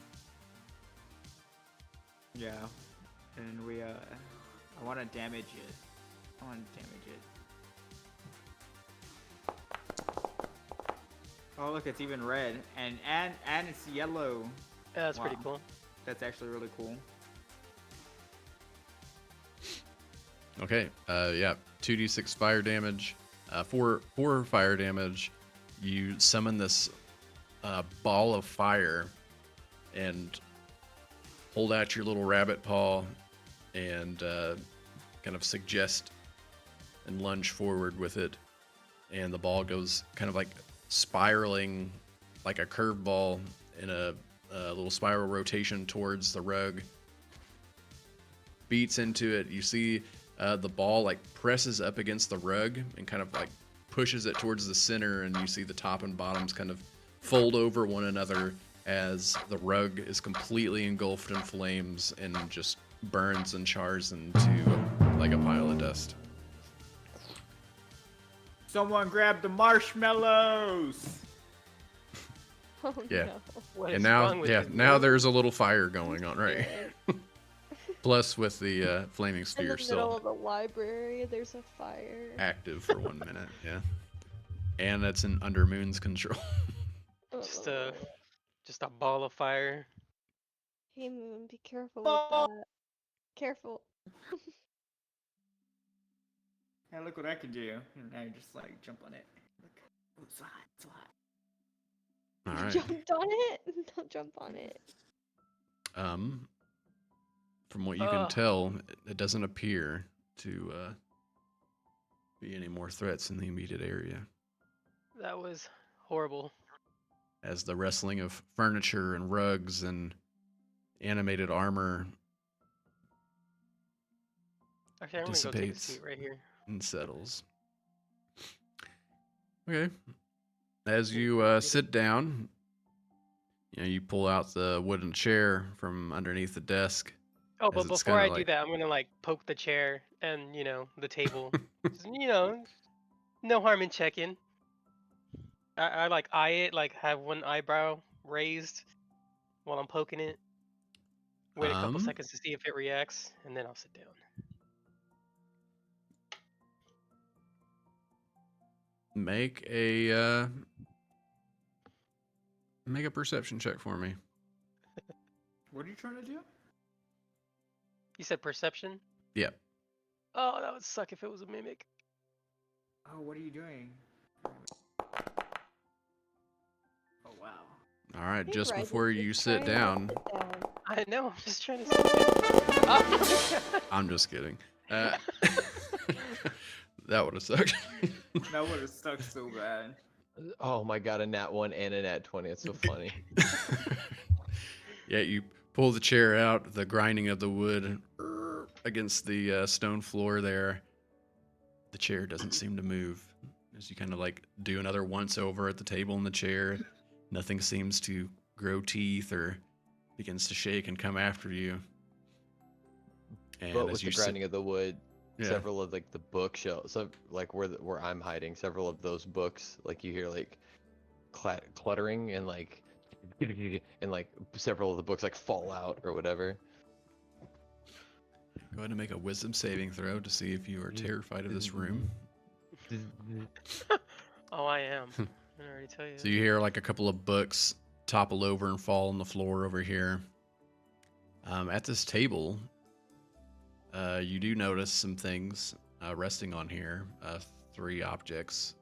S4: Yeah. And we I wanna damage it. I wanna damage it. Oh look, it's even red. And it's yellow.
S1: Yeah, that's pretty
S4: Wow.
S1: cool.
S4: That's actually really cool.
S2: Okay, yeah, 2d6 fire damage. For fire damage, you summon this ball of fire and hold out your little rabbit paw and kind of suggest and lunge forward with it. And the ball goes kind of like spiraling like a curveball in a little spiral rotation towards the rug. Beats into it. You see the ball like presses up against the rug and kind of like pushes it towards the center, and you see the top and bottoms kind of fold over one another as the rug is completely engulfed in flames and just burns and chars into like a pile of dust.
S4: Someone grab the marshmallows!
S3: Oh
S2: Yeah.
S3: no.
S1: What
S2: And
S1: is
S2: now,
S1: wrong with
S2: yeah,
S1: you,
S2: now
S1: bro?
S2: there's a little fire going on, right? Plus, with the flaming
S3: In the
S2: spear
S3: middle
S2: still
S3: of the library, there's a fire.
S2: active for 1 minute, yeah. And it's under Moon's control.
S1: Just a ball of fire.
S3: Hey Moon, be careful with that. Careful.
S4: Hey, look what I can do. And I just like jump on it. Look. Oh, it's hot, it's hot.
S2: All
S3: You
S2: right.
S3: jumped on it? Don't jump on it.
S2: From what you can tell, it doesn't appear to be any more threats in the immediate area.
S1: That was horrible.
S2: As the rustling of furniture and rugs and animated armor
S1: Actually, I'm gonna go take a
S2: Dissipates.
S1: seat right here.
S2: and settles. Okay. As you sit down, you pull out the wooden chair from underneath the desk.
S1: Oh,
S2: As
S1: but
S2: it's
S1: before
S2: kinda
S1: I do
S2: like-
S1: that, I'm gonna like poke the chair and the table. Just, no harm in checking. I like eye it, like have one eyebrow raised while I'm poking it. Wait a couple
S2: Um,
S1: seconds to see if it reacts, and then I'll sit down.
S2: Make a Make a perception check for me.
S4: What are you trying to do?
S1: You said perception?
S2: Yep.
S1: Oh, that would suck if it was a mimic.
S4: Oh, what are you doing? Oh wow.
S2: All right,
S6: Hey,
S2: just
S6: Ryder,
S2: before you sit down,
S1: I know, I'm just trying to sit down. Oh.
S2: I'm just kidding. That would have sucked.
S4: That would have stuck so bad.
S5: Oh my god, a nat 1 and a nat 20. It's so funny.
S2: Yeah, you pull the chair out, the grinding of the wood against the stone floor there. The chair doesn't seem to move. As you kind of like do another once over at the table in the chair, nothing seems to grow teeth or begins to shake and come after you. And
S5: But
S2: as
S5: with
S2: you
S5: the grinding of the wood,
S2: yeah.
S5: several of like the bookshelves, so like where I'm hiding, several of those books, like you hear like cluttering and like and like several of the books like fall out or whatever.
S2: Go ahead and make a wisdom saving throw to see if you are terrified of this room.
S1: Oh, I am. I didn't already tell you.
S2: So you hear like a couple of books topple over and fall on the floor over here. At this table, you do notice some things resting on here. 3 objects.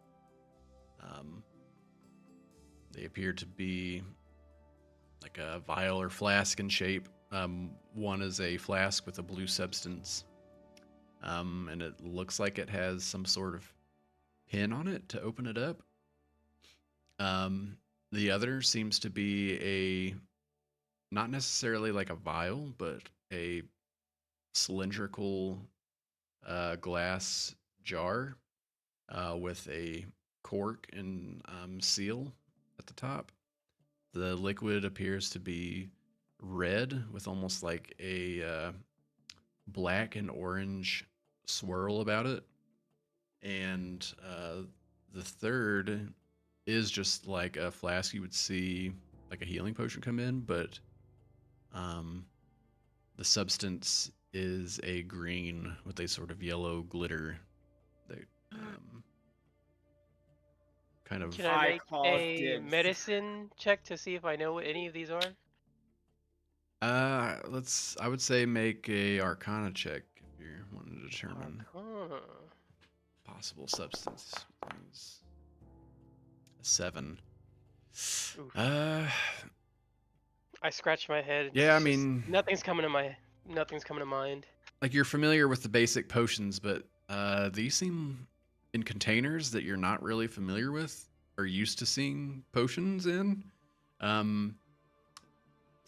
S2: They appear to be like a vial or flask in shape. One is a flask with a blue substance, and it looks like it has some sort of pin on it to open it up. The other seems to be not necessarily like a vial, but a cylindrical glass jar with a cork and seal at the top. The liquid appears to be red with almost like a black and orange swirl about it. And the third is just like a flask you would see like a healing potion come in, but the substance is a green with a sort of yellow glitter that kind of...
S1: Can
S4: I
S1: I make
S4: call
S1: a
S4: dibs.
S1: medicine check to see if I know what any of these are?
S2: I would say make a Arcana check if you're wanting to determine
S1: Arcana.
S2: possible substance. Things. 7.
S1: Oof.
S2: Uh,
S1: I scratch my head.
S2: Yeah, I
S1: It's just-
S2: mean-
S1: nothing's coming to mind.
S2: like you're familiar with the basic potions, but these seem in containers that you're not really familiar with or used to seeing potions in.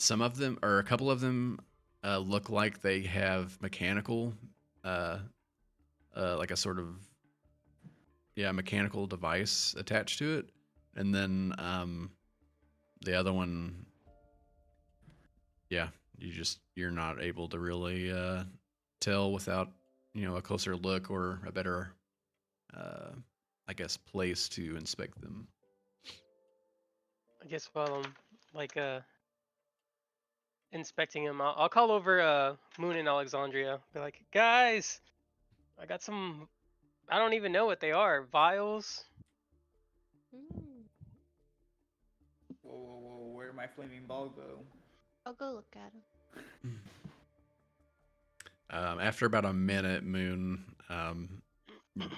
S2: Some of them, or a couple of them, look like they have mechanical, like a sort of, mechanical device attached to it. And then the other one, you're not able to really tell without, a closer look or a better, place to inspect them.
S1: I guess while I'm like inspecting them, I'll call over Moon and Alexandria. Be like, guys, I got some. I don't even know what they are. Vials.
S3: Mm,
S4: Whoa, whoa, whoa! Where did my flaming ball go?
S3: I'll go look at him.
S2: After about a minute, Moon,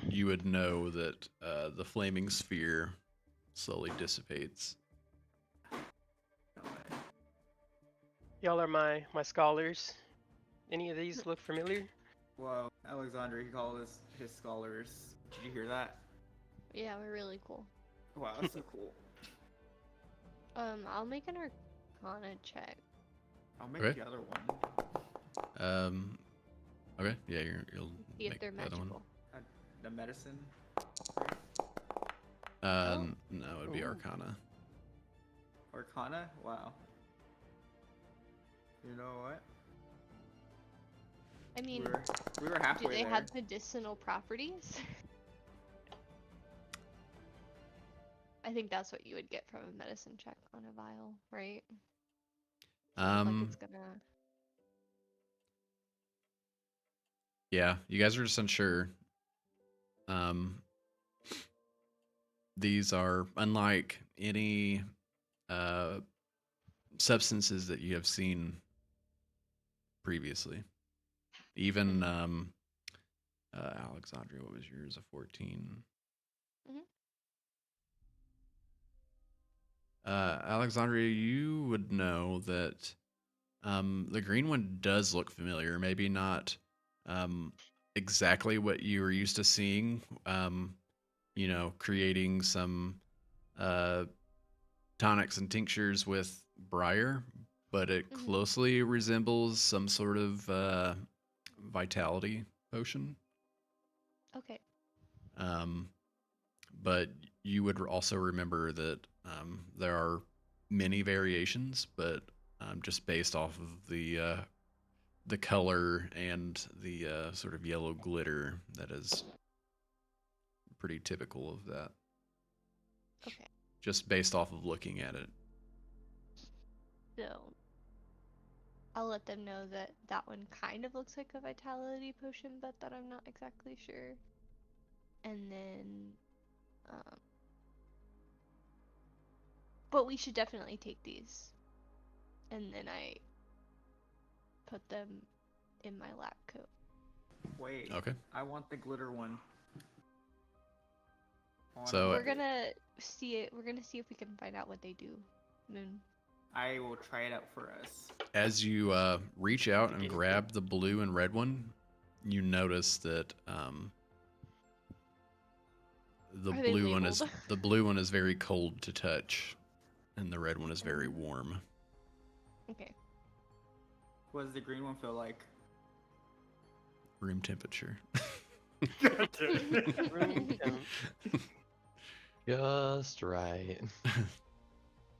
S2: you would know that the flaming sphere slowly dissipates.
S1: Y'all are my scholars. Any of these look familiar?
S4: Well, Alexandra, he called us his scholars. Did you hear that?
S3: Yeah, we're really cool.
S4: Wow, that's so cool.
S3: I'll make an Arcana check.
S4: I'll make
S2: Okay.
S4: the other one.
S2: Okay, yeah, you'll
S3: See if
S2: make
S3: they're
S2: the other one.
S3: magical.
S4: The medicine.
S2: No, it'd be
S1: Ooh.
S2: Arcana.
S4: Arcana? Wow. You know what?
S3: I mean,
S4: We were halfway
S3: do they
S4: there.
S3: have medicinal properties? I think that's what you would get from a medicine check on a vial, right? Like it's gonna.
S2: Yeah, you guys are just unsure. These are unlike any substances that you have seen previously. Even Alexandria, what was yours? A 14.
S3: Mhm.
S2: Alexandria, you would know that the green one does look familiar. Maybe not exactly what you were used to seeing. Creating some uh, tonics and tinctures with briar, but it
S3: Mhm.
S2: closely resembles some sort of vitality potion.
S3: Okay.
S2: Um, but you would also remember that there are many variations, but just based off of the color and the sort of yellow glitter that is pretty typical of that.
S3: Okay.
S2: Just based off of looking at it.
S3: So I'll let them know that that one kind of looks like a vitality potion, but that I'm not exactly sure. And then, um, but we should definitely take these. And then I put them in my lab coat.
S4: Wait,
S2: Okay.
S4: I want the glitter one. I wanna
S2: So
S3: We're
S4: look at it.
S3: gonna see it. We're gonna see if we can find out what they do. Moon.
S4: I will try it out for us.
S2: as you reach out
S1: The
S2: and
S1: guinea
S2: grab the blue and red one, you notice that the
S3: Are they
S2: blue one is
S3: labeled?
S2: the blue one is very cold to touch, and the red one is very
S3: Um,
S2: warm.
S3: Okay.
S4: What does the green one feel like?
S2: Room temperature.
S1: Room temp.
S5: Just right.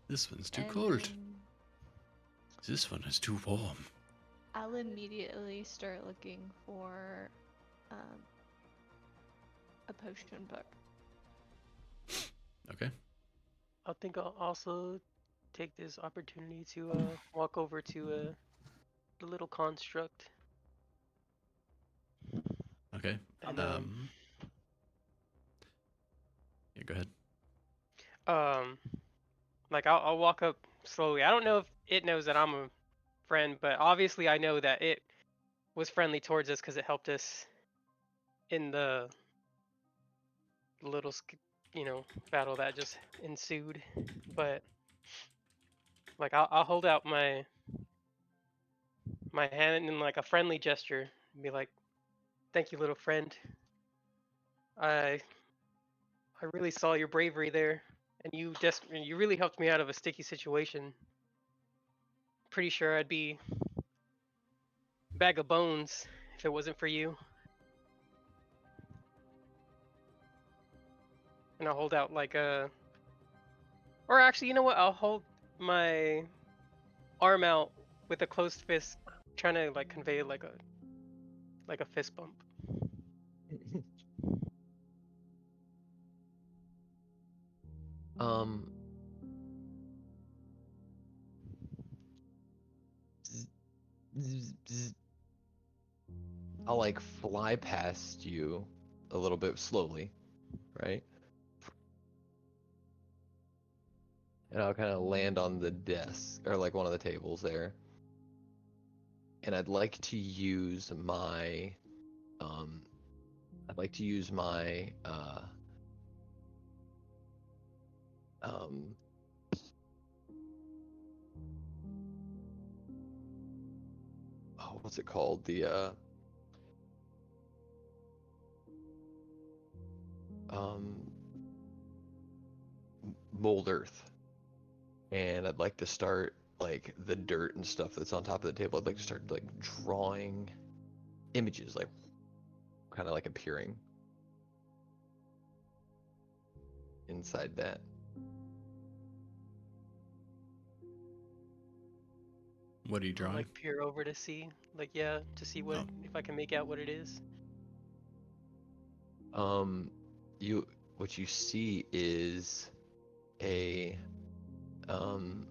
S2: This one's too
S3: And
S2: cold.
S3: then
S2: This one is too warm.
S3: I'll immediately start looking for a potion book.
S2: Okay.
S1: I think I'll also take this opportunity to walk over to the little construct
S2: Okay.
S1: and
S2: Yeah, go ahead.
S1: um like I'll walk up slowly. I don't know if it knows that I'm a friend, but obviously I know that it was friendly towards us because it helped us in the little battle that just ensued. But like I'll hold out my hand in like a friendly gesture and be like, "Thank you, little friend. I I really saw your bravery there, and you really helped me out of a sticky situation. Pretty sure I'd be a bag of bones if it wasn't for you." And I'll hold out like a, or actually, you know what? I'll hold my arm out with a closed fist, trying to like convey like a fist bump.
S5: um, zzz, zzz, zzz. I'll like fly past you a little bit slowly, right? And I'll kind of land on the desk or like one of the tables there. And um I'd like to use my um oh, what's it called? The um mold earth. And I'd like to start like the dirt and stuff that's on top of the table. I'd like to start like drawing images, like kind of like appearing inside that.
S2: What are you
S1: I'll
S2: drawing?
S1: like peer over to see, like to see what
S2: Oh,
S1: if I can make out what it is.
S5: Um, you what you see is a um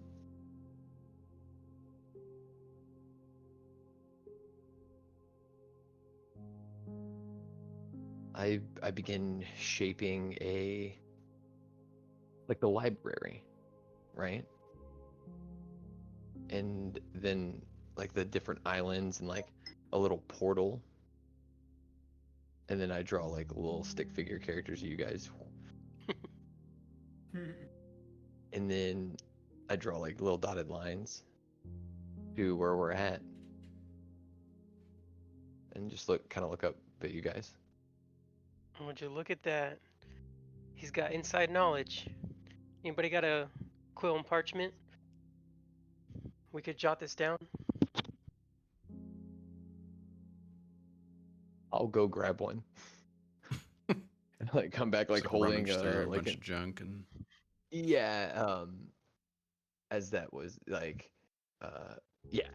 S5: I begin shaping a like the library, right? and then like the different islands and like a little portal. And then I draw like little stick figure characters of you guys. And then I draw like little dotted lines to where we're at. And just kind of look up at you guys.
S1: Would you look at that? He's got inside knowledge. Anybody got a quill and parchment? We could jot this down.
S5: I'll go grab one. Like come back like
S2: Just
S5: holding
S2: rummage through a
S5: like
S2: bunch of junk and
S5: yeah, as that was like yeah,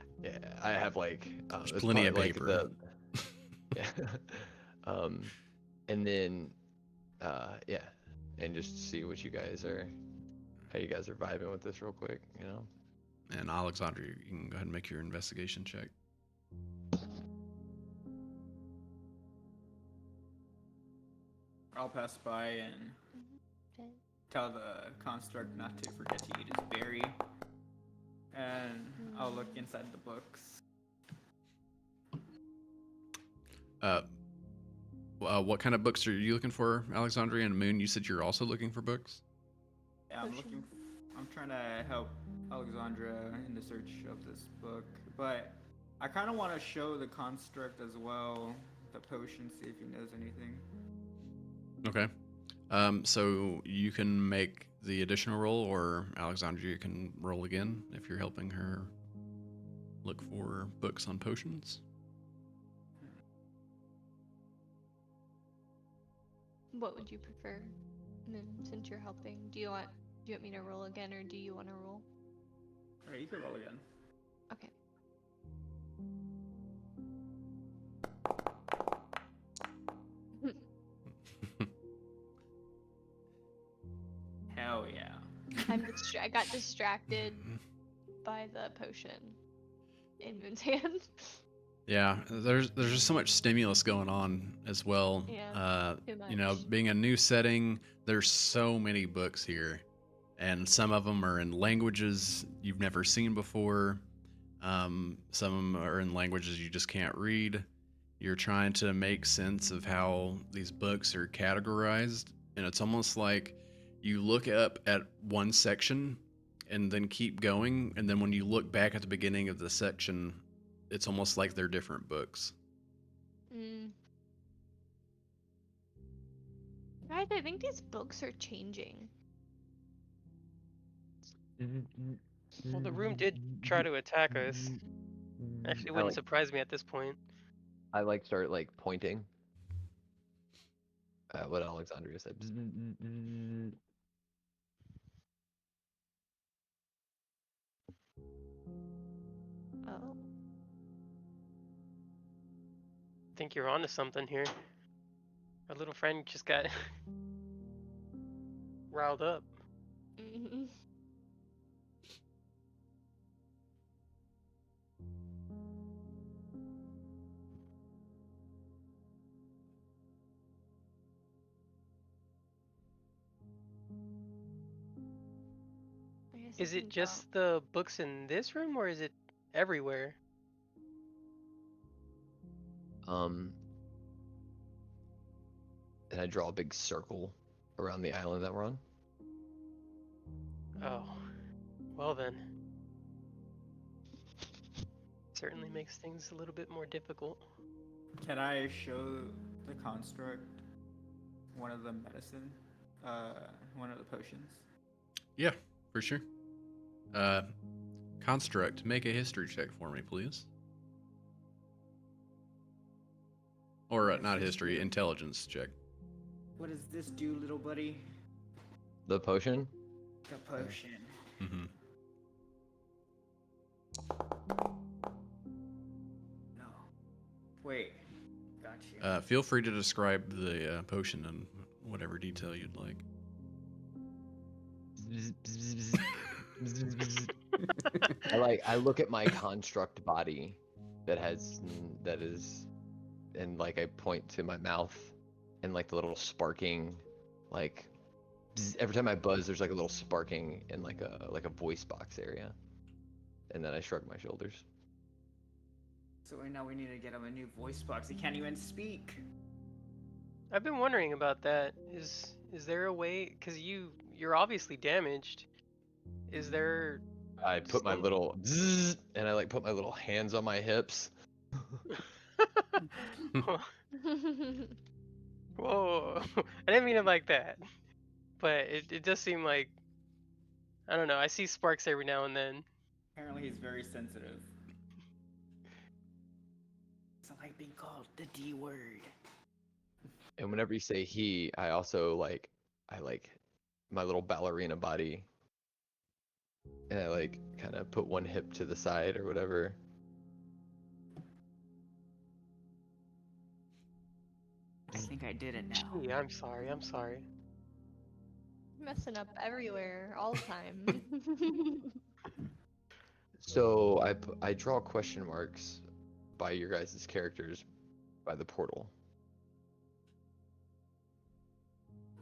S5: I have like
S2: There's
S5: it's
S2: plenty of
S5: probably,
S2: paper.
S5: yeah. And then yeah, and just see what you guys are, how you guys are vibing with this real quick, you know.
S2: And Alexandra, you can go ahead and make your investigation check.
S4: I'll pass by and
S3: Okay.
S4: tell the construct not to forget to eat his berry. And I'll look inside the books.
S2: What kind of books are you looking for, Alexandria and Moon? You said you're also looking for books.
S4: Yeah, I'm trying to help Alexandra in the search of this book, but I kind of want to show the construct as well, the potion, see if he knows anything.
S2: Okay. So you can make the additional roll, or Alexandria can roll again if you're helping her look for books on potions.
S3: What would you prefer? Moon, since you're helping, do you want me to roll again, or do you want to roll?
S4: Alright, you can roll again.
S3: Okay.
S4: Hell yeah.
S3: I got distracted by the potion in Moon's hand.
S2: Yeah, there's just so much stimulus going on as well.
S3: Yeah, too
S2: You know,
S3: much.
S2: being a new setting, there's so many books here, and some of them are in languages you've never seen before. Some of them are in languages you just can't read. You're trying to make sense of how these books are categorized, and it's almost like you look up at one section and then keep going, and then when you look back at the beginning of the section, it's almost like they're different books.
S3: Guys, I think these books are changing.
S1: Well, the room did try to attack us. Actually, it wouldn't surprise me at this point.
S5: I like start like pointing at what Alexandria said.
S3: Oh.
S1: Think you're onto something here. Our little friend just got riled up.
S3: Mhm. I guess
S1: Is
S3: you
S1: it
S3: can
S1: just the books in this room, or is it everywhere?
S5: And I draw a big circle around the island that we're on.
S1: Oh, well then. Certainly makes things a little bit more difficult.
S4: Can I show the construct one of the medicine, one of the potions?
S2: Yeah, for sure. Construct, make a history check for me, please. Or not history, intelligence check.
S4: What does this do, little buddy?
S5: The potion?
S4: The potion.
S2: Mm-hmm.
S4: No. Wait. Got you.
S2: Feel free to describe the potion in whatever detail you'd like.
S5: I look at my construct body that is, and like I point to my mouth and like the little sparking, like every time I buzz there's like a little sparking in like a voice box area. And then I shrug my shoulders.
S4: So now we need to get him a new voice box. He can't even speak.
S1: I've been wondering about that. Is there a way? Cause you're obviously damaged. Is there?
S5: I put my
S1: Some-
S5: little zzz, and I like put my little hands on my hips.
S1: Whoa! I didn't mean it like that. But it does seem like, I don't know. I see sparks every now and then.
S4: Apparently, he's very sensitive. It's not like being called the D word.
S5: And whenever you say he, I also like my little ballerina body. And I like kind of put one hip to the side or whatever.
S4: I think I did it now.
S1: Gee, I'm sorry. I'm sorry.
S3: Messing up everywhere, all the time.
S5: So I draw question marks by your guys' characters by the portal.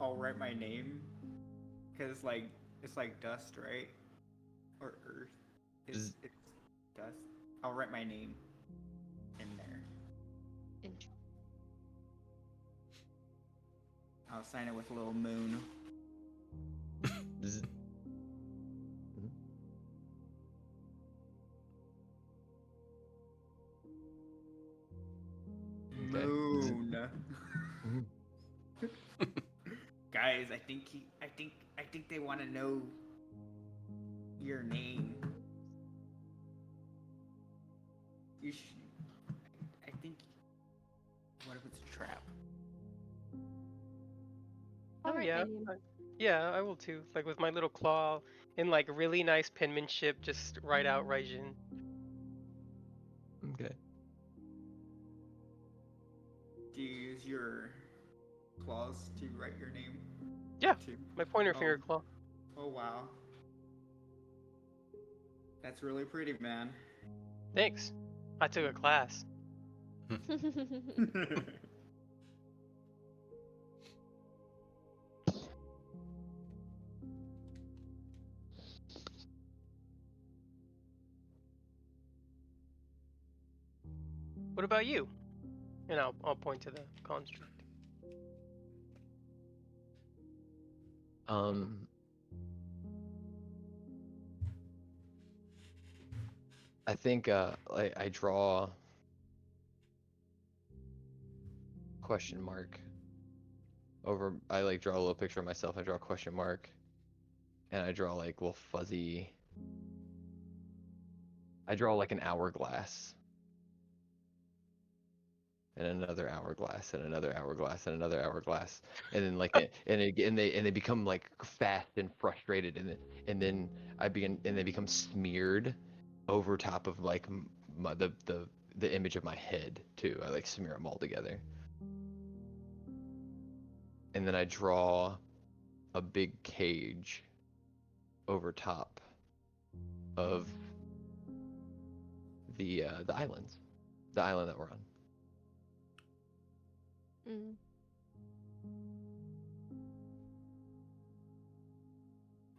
S4: I'll write my name, cause like it's like dust, right? Or earth. It's dust. I'll write my name in there.
S3: Int-
S4: I'll sign it with a little moon.
S5: Zzz. Okay.
S4: Moon.
S5: Mhm.
S4: Guys, I think they want to know your name. You should. I think. What if it's a trap?
S3: I'll
S1: Oh
S3: write
S1: yeah.
S3: my name.
S1: Yeah, I will too. Like with my little claw and like really nice penmanship, just write out Raijin.
S5: Okay.
S4: Do you use your claws to write your name?
S1: Yeah,
S4: Too?
S1: my pointer finger
S4: Oh.
S1: claw.
S4: Oh wow. That's really pretty, man.
S1: Thanks. I took a class. What about you? And I'll point to the construct.
S5: I think like I draw question mark over. I like draw a little picture of myself. I draw a question mark, and I draw like little fuzzy. I draw like an hourglass, and another hourglass, and another hourglass, and another hourglass, and then like and they become like fast and frustrated, and then they become smeared over top of like the image of my head too. I like smear them all together, and then I draw a big cage over top of the islands, the island that we're on.
S3: Mm.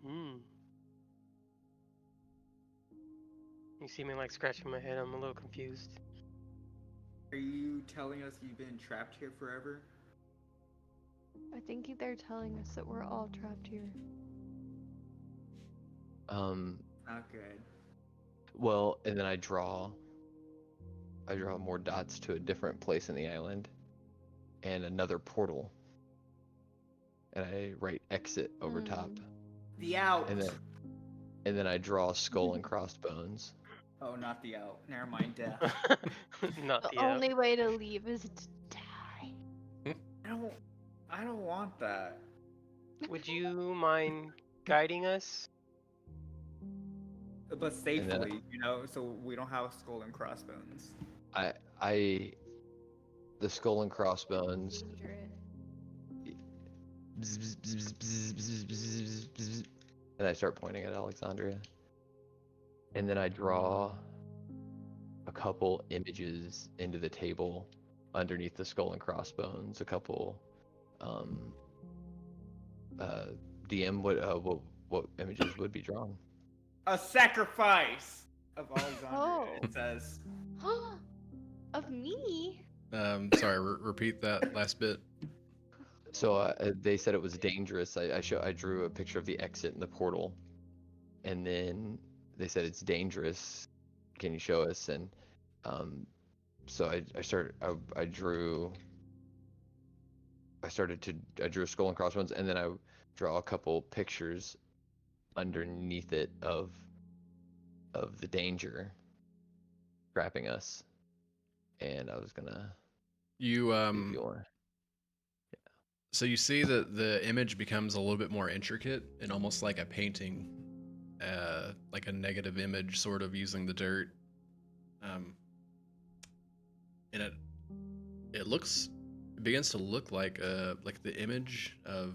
S1: Hmm. You see me like scratching my head. I'm a little confused.
S4: Are you telling us you've been trapped here forever?
S3: I think they're telling us that we're all trapped here.
S4: Not good.
S5: Well, and then I draw more dots to a different place in the island, and another portal, and I write exit over top,
S4: The out.
S5: and then I draw skull and crossbones.
S4: Oh, not the out. Never mind. Death.
S1: Not
S3: The
S1: the out.
S3: only way to leave is to die.
S4: I don't want that.
S1: Would you mind guiding us?
S4: But
S5: then-
S4: safely, you know, so we don't have skull and crossbones.
S5: The skull and crossbones.
S3: Dangerous.
S5: Bzz, bzz, bzz, bzz, bzz, bzz, bzz, bzz, and I start pointing at Alexandria. And then I draw a couple images into the table underneath the skull and crossbones. A couple, DM, what images would be drawn?
S4: A sacrifice. of Alexandria.
S3: Oh.
S4: It says,
S3: Of me?
S2: Sorry, repeat that last bit.
S5: So they said it was dangerous. I drew a picture of the exit in the portal, and then they said it's dangerous. Can you show us? And so I drew a skull and crossbones, and then I draw a couple pictures underneath it of the danger trapping us. And I was gonna
S2: You
S5: see if you want.
S2: So you see that the image becomes a little bit more intricate and almost like a painting, like a negative image, sort of using the dirt. And it begins to look like the image of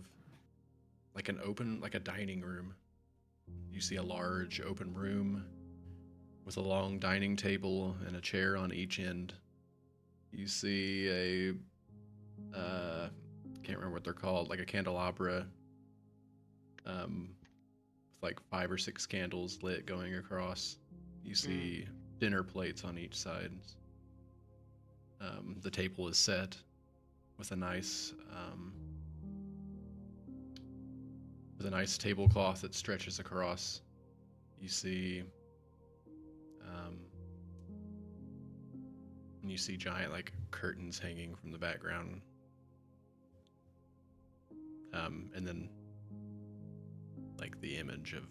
S2: like a dining room. You see a large open room with a long dining table and a chair on each end. You see a can't remember what they're called, like a candelabra, with like 5 or 6 candles lit going across. You see dinner plates on each side. The table is set with a nice tablecloth that stretches across. You see giant like curtains hanging from the background. And then like the image of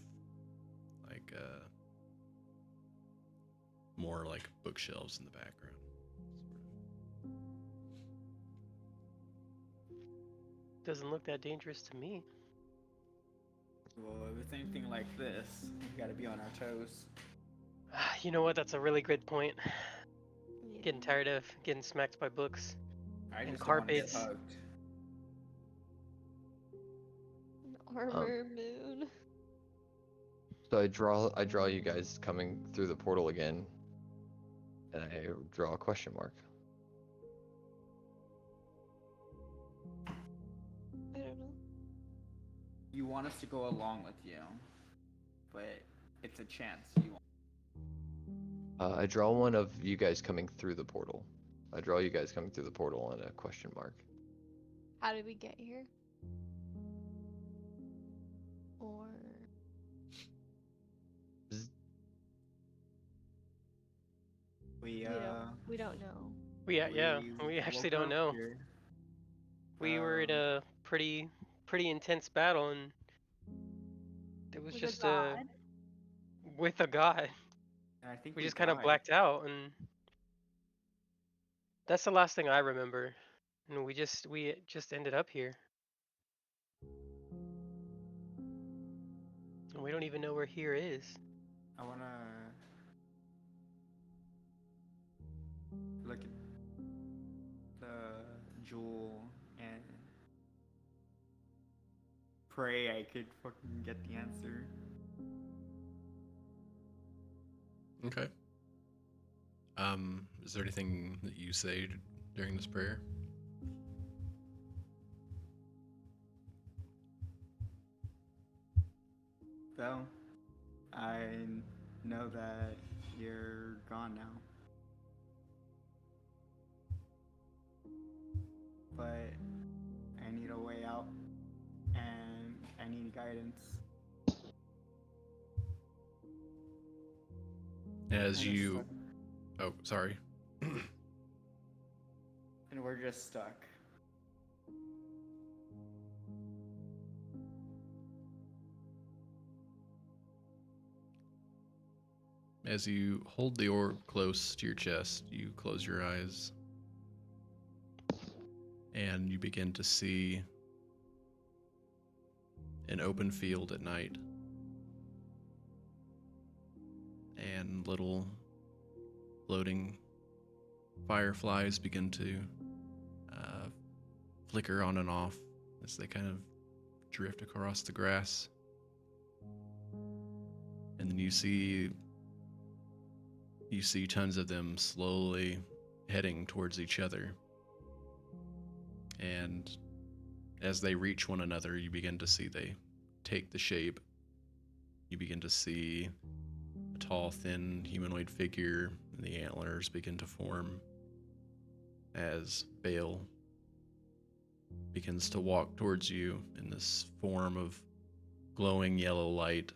S2: like more like bookshelves in the background.
S1: Doesn't look that dangerous to me.
S4: well, if it's anything like this, we gotta be on our toes.
S1: You know what? That's a really good point.
S3: Yeah.
S1: Getting tired of getting smacked by books.
S4: I
S1: And
S4: just don't wanna get
S1: carpets.
S4: hugged.
S3: Armor moon.
S5: So I draw you guys coming through the portal again, and I draw a question mark.
S3: I don't know.
S4: You want us to go along with you, but it's a chance. You want.
S5: I draw one of you guys coming through the portal. I draw you guys coming through the portal and a question mark.
S3: How did we get here? Or we don't know.
S1: We actually don't
S4: woke up
S1: know.
S4: here.
S1: We were in a pretty intense battle, and it was
S3: With
S1: just
S3: a god?
S1: with a god.
S4: And I think
S1: We just kind of
S4: died.
S1: blacked out, and that's the last thing I remember. And we just ended up here, and we don't even know where here is.
S4: I wanna look at the jewel and pray I could fucking get the answer.
S2: Okay. Is there anything that you say during this prayer?
S4: Belle, I know that you're gone now. But I need a way out, and I need guidance.
S2: As
S4: Kinda
S2: you,
S4: stuck.
S2: oh, sorry.
S4: And we're just stuck.
S2: As you hold the orb close to your chest, you close your eyes and you begin to see an open field at night. And little floating fireflies begin to flicker on and off as they kind of drift across the grass. And then you see tons of them slowly heading towards each other. And as they reach one another, you begin to see they take the shape. You begin to see a tall, thin humanoid figure, and the antlers begin to form as Bale begins to walk towards you in this form of glowing yellow light.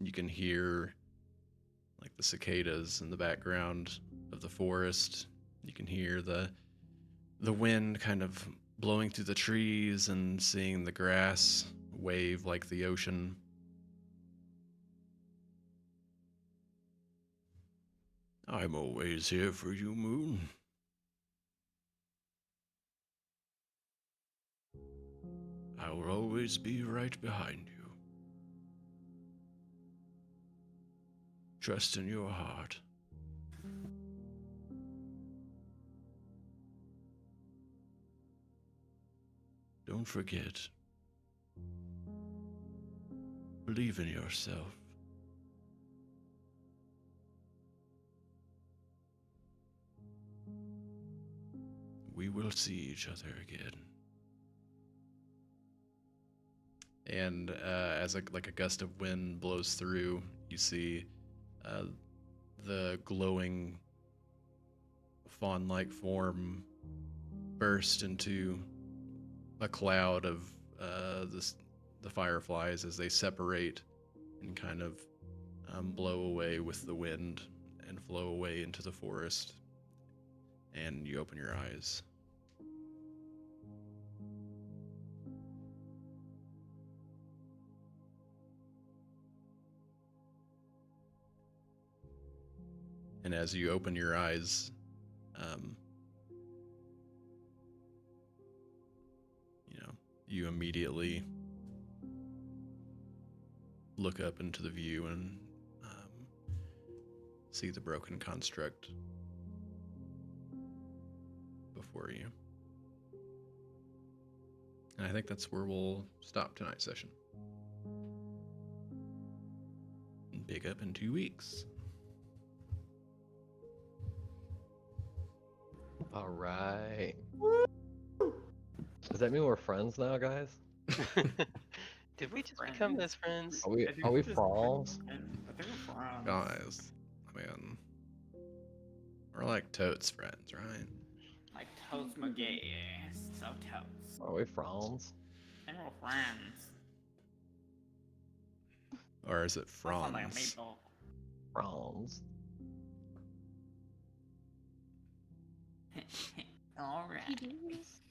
S2: You can hear like the cicadas in the background of the forest. You can hear the wind kind of blowing through the trees and seeing the grass wave like the ocean. I'm always here for you, Moon. I will always be right behind you. Trust in your heart. Don't forget. Believe in yourself. We will see each other again. And as a gust of wind blows through, you see the glowing fawn-like form burst into a cloud of the fireflies as they separate and kind of blow away with the wind and flow away into the forest. And you open your eyes. And as you open your eyes, you immediately look up into the view and see the broken construct before you. And I think that's where we'll stop tonight's session. And pick up in 2 weeks.
S5: All right. Does that mean we're friends now, guys?
S1: Did we just become best friends?
S5: Are we frauds?
S4: I think we're friends.
S2: Guys, I mean, we're like totes friends, right?
S4: Like Toast McGee. So Toast.
S5: Are we frauds?
S4: And we're friends.
S2: Or is it
S4: Sounds like a
S2: Franz?
S4: meatball.
S5: Frauds.
S4: Alright.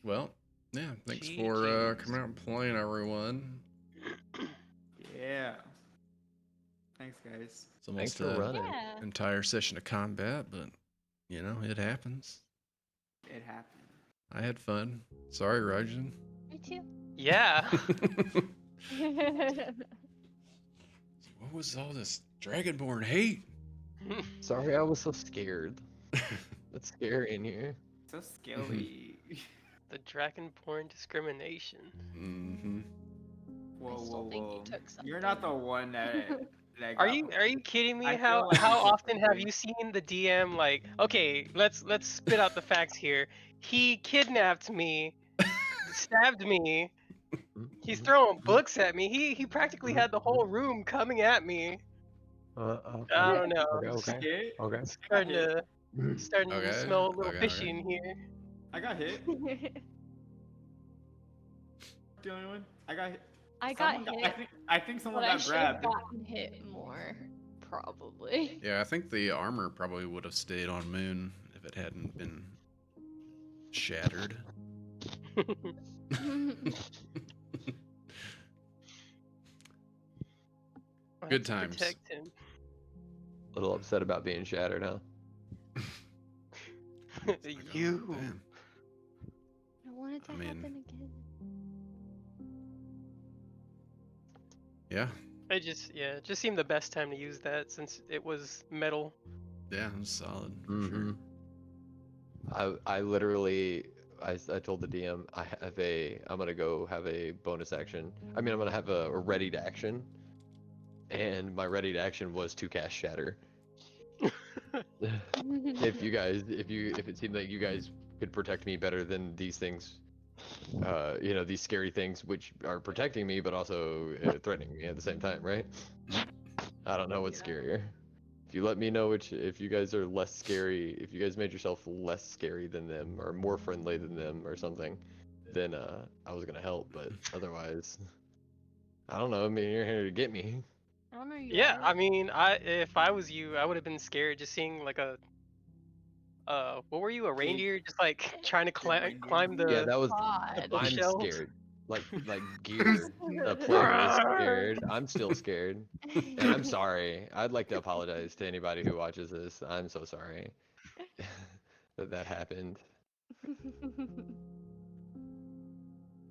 S2: Well, yeah, thanks
S1: Gee,
S2: for
S1: geez.
S2: coming out and playing, everyone.
S4: Yeah. Thanks, guys.
S2: It's
S5: Thanks
S2: almost
S5: for
S2: an
S5: running.
S3: Yeah.
S2: entire session of combat, but, you know, it happens.
S4: It happened.
S2: I had fun. Sorry, Rajan.
S3: Me too.
S1: Yeah.
S2: What was all this Dragonborn hate?
S5: Sorry, I was so scared. It's scary in here.
S4: So scary.
S1: The Dragonborn discrimination.
S2: Mm-hmm.
S4: Whoa,
S3: I still
S4: whoa,
S3: think you
S4: whoa.
S3: took
S4: You're not the one that. that
S1: Are
S4: got
S1: you kidding me?
S4: I
S1: How
S4: feel like
S1: how
S4: you should
S1: often have
S4: be.
S1: you seen the DM like, okay, let's spit out the facts here. He kidnapped me, stabbed me. He's throwing books at me. He practically had the whole room coming at me.
S5: Okay.
S1: I don't know.
S5: Okay.
S4: hit?
S5: Okay.
S1: Starting to
S2: Okay,
S1: smell a little
S2: okay,
S1: fishy
S2: okay.
S1: in here.
S4: I got hit. The only one. I got hit.
S3: I got
S4: Someone
S3: hit,
S4: I think someone
S3: but I
S4: got
S3: should have
S4: grabbed.
S3: gotten hit more, probably.
S2: Yeah, I think the armor probably would have stayed on Moon if it hadn't been shattered.
S1: I'll
S2: Good
S1: have to
S2: times.
S1: Protect him.
S5: A little upset about being shattered, huh?
S1: You.
S2: Damn.
S3: I want it to
S2: I mean-
S3: happen again.
S2: Yeah,
S1: It just seemed the best time to use that since it was metal.
S2: yeah, it was solid. For
S5: Mm-hmm.
S2: sure.
S5: I literally I told the DM I'm gonna go have a bonus action. I mean I'm gonna have a readied action, and my readied action was to cast Shatter. If it seemed like you guys could protect me better than these things, these scary things which are protecting me but also threatening me at the same time, right? I don't know what's scarier. If you let me know if you guys are less scary, if you guys made yourself less scary than them or more friendly than them or something, then I was gonna help. But otherwise, I don't know. I mean, you're here to get me.
S3: I don't know you
S1: Yeah,
S3: are.
S1: I mean, if I was you, I would have been scared just seeing like a what were you, a
S4: Big
S1: reindeer, just like trying to
S4: reindeer.
S1: climb
S5: Yeah,
S1: the
S5: that was.
S3: God.
S5: I'm
S1: bookshelf.
S5: scared. Like Gear, the player is scared. I'm still scared. And I'm sorry. I'd like to apologize to anybody who watches this. I'm so sorry that happened.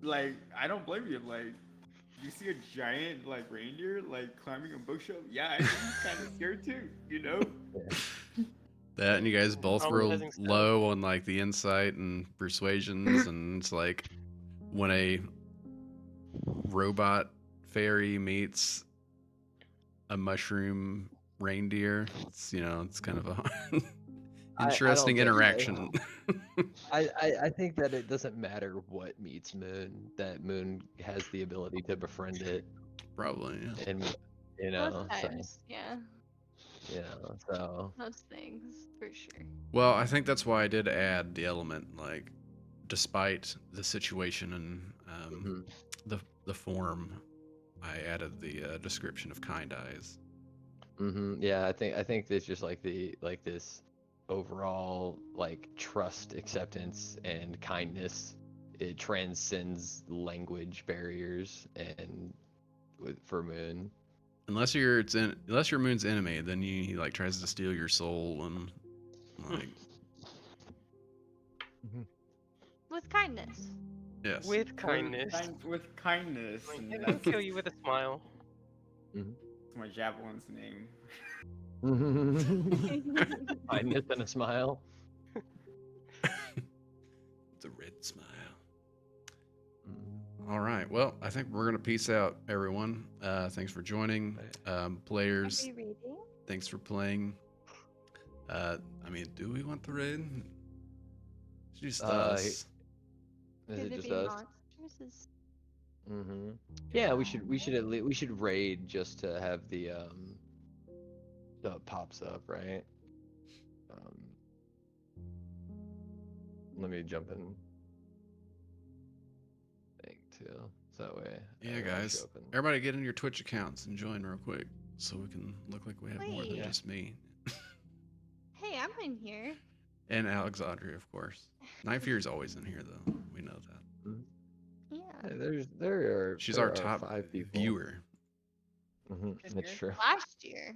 S4: Like, I don't blame you. Like, you see a giant like reindeer like climbing a bookshelf. Yeah, I'm kind of scared too. You know.
S2: That and you guys both real
S1: Traumatizing stuff.
S2: low on like the insight and persuasions, and it's like when a robot fairy meets a mushroom reindeer, it's it's kind of a interesting
S5: think-
S2: interaction.
S5: I think that it doesn't matter what meets Moon, that Moon has the ability to befriend it,
S2: Probably, yeah.
S5: and
S3: Most
S5: so
S3: times, yeah.
S5: so
S3: Most things, for sure.
S2: Well, I think that's why I did add the element, like, despite the situation and
S5: mhm.
S2: the form, I added the description of kind eyes.
S5: Yeah, I think there's just like this overall like trust, acceptance, and kindness. It transcends language barriers, and for Moon.
S2: Unless you're Moon's enemy, then he like tries to steal your soul and like
S3: With kindness.
S2: yes.
S1: With kindness.
S4: With kindness.
S1: Like,
S4: And
S1: maybe I'll kill you with a smile.
S4: that's my javelin's name.
S5: Kindness and a smile.
S2: It's a red smile. All right. Well, I think we're gonna peace out, everyone. Thanks for joining, players.
S3: Happy reading.
S2: Thanks for playing. I mean, do we want the raid? It's just us.
S5: Is
S3: Could
S5: it
S3: it
S5: just
S3: be
S5: us?
S3: monsters?
S5: Yeah, we should at least raid just to have the pops up, right? Let me jump in thing too, so that way.
S2: Yeah,
S5: everyone will
S2: guys.
S5: show up and-
S2: Everybody get in your Twitch accounts and join real quick, so we can look like we have more than
S3: Wait.
S2: just me
S3: Hey, I'm in here.
S2: and Alexandria, of course. Night Fear is always in here, though. We know that.
S3: Yeah.
S5: There
S2: She's
S5: there
S2: our
S5: are
S2: top
S5: 5 people.
S2: viewer.
S5: That's true.
S3: Last year.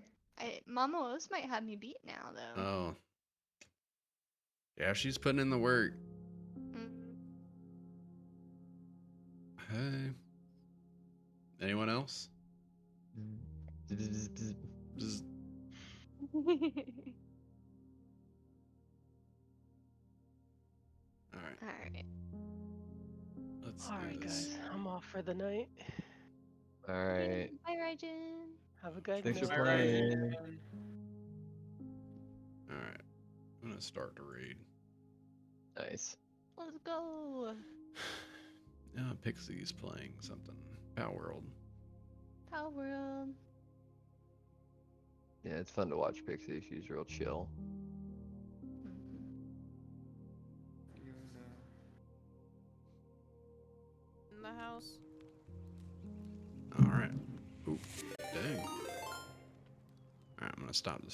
S3: Mama O's might have me beat now, though.
S2: Oh. Yeah, she's putting in the work.
S3: Mm.
S2: Hey. Anyone else? Just all right.
S3: Alright.
S2: Let's
S1: All
S2: do
S1: right,
S2: this.
S1: guys. I'm off for the night.
S5: All right.
S3: Bye, Raijin.
S1: Have a good
S5: Thanks for
S1: night.
S5: playing.
S2: All right. I'm gonna start to read.
S5: Nice.
S3: Let's go.
S2: Pixie's playing something. Power World.
S3: Power World.
S5: Yeah, it's fun to watch Pixie. She's real chill.
S6: In the house.
S2: All right. Ooh, dang. All right, I'm gonna stop this.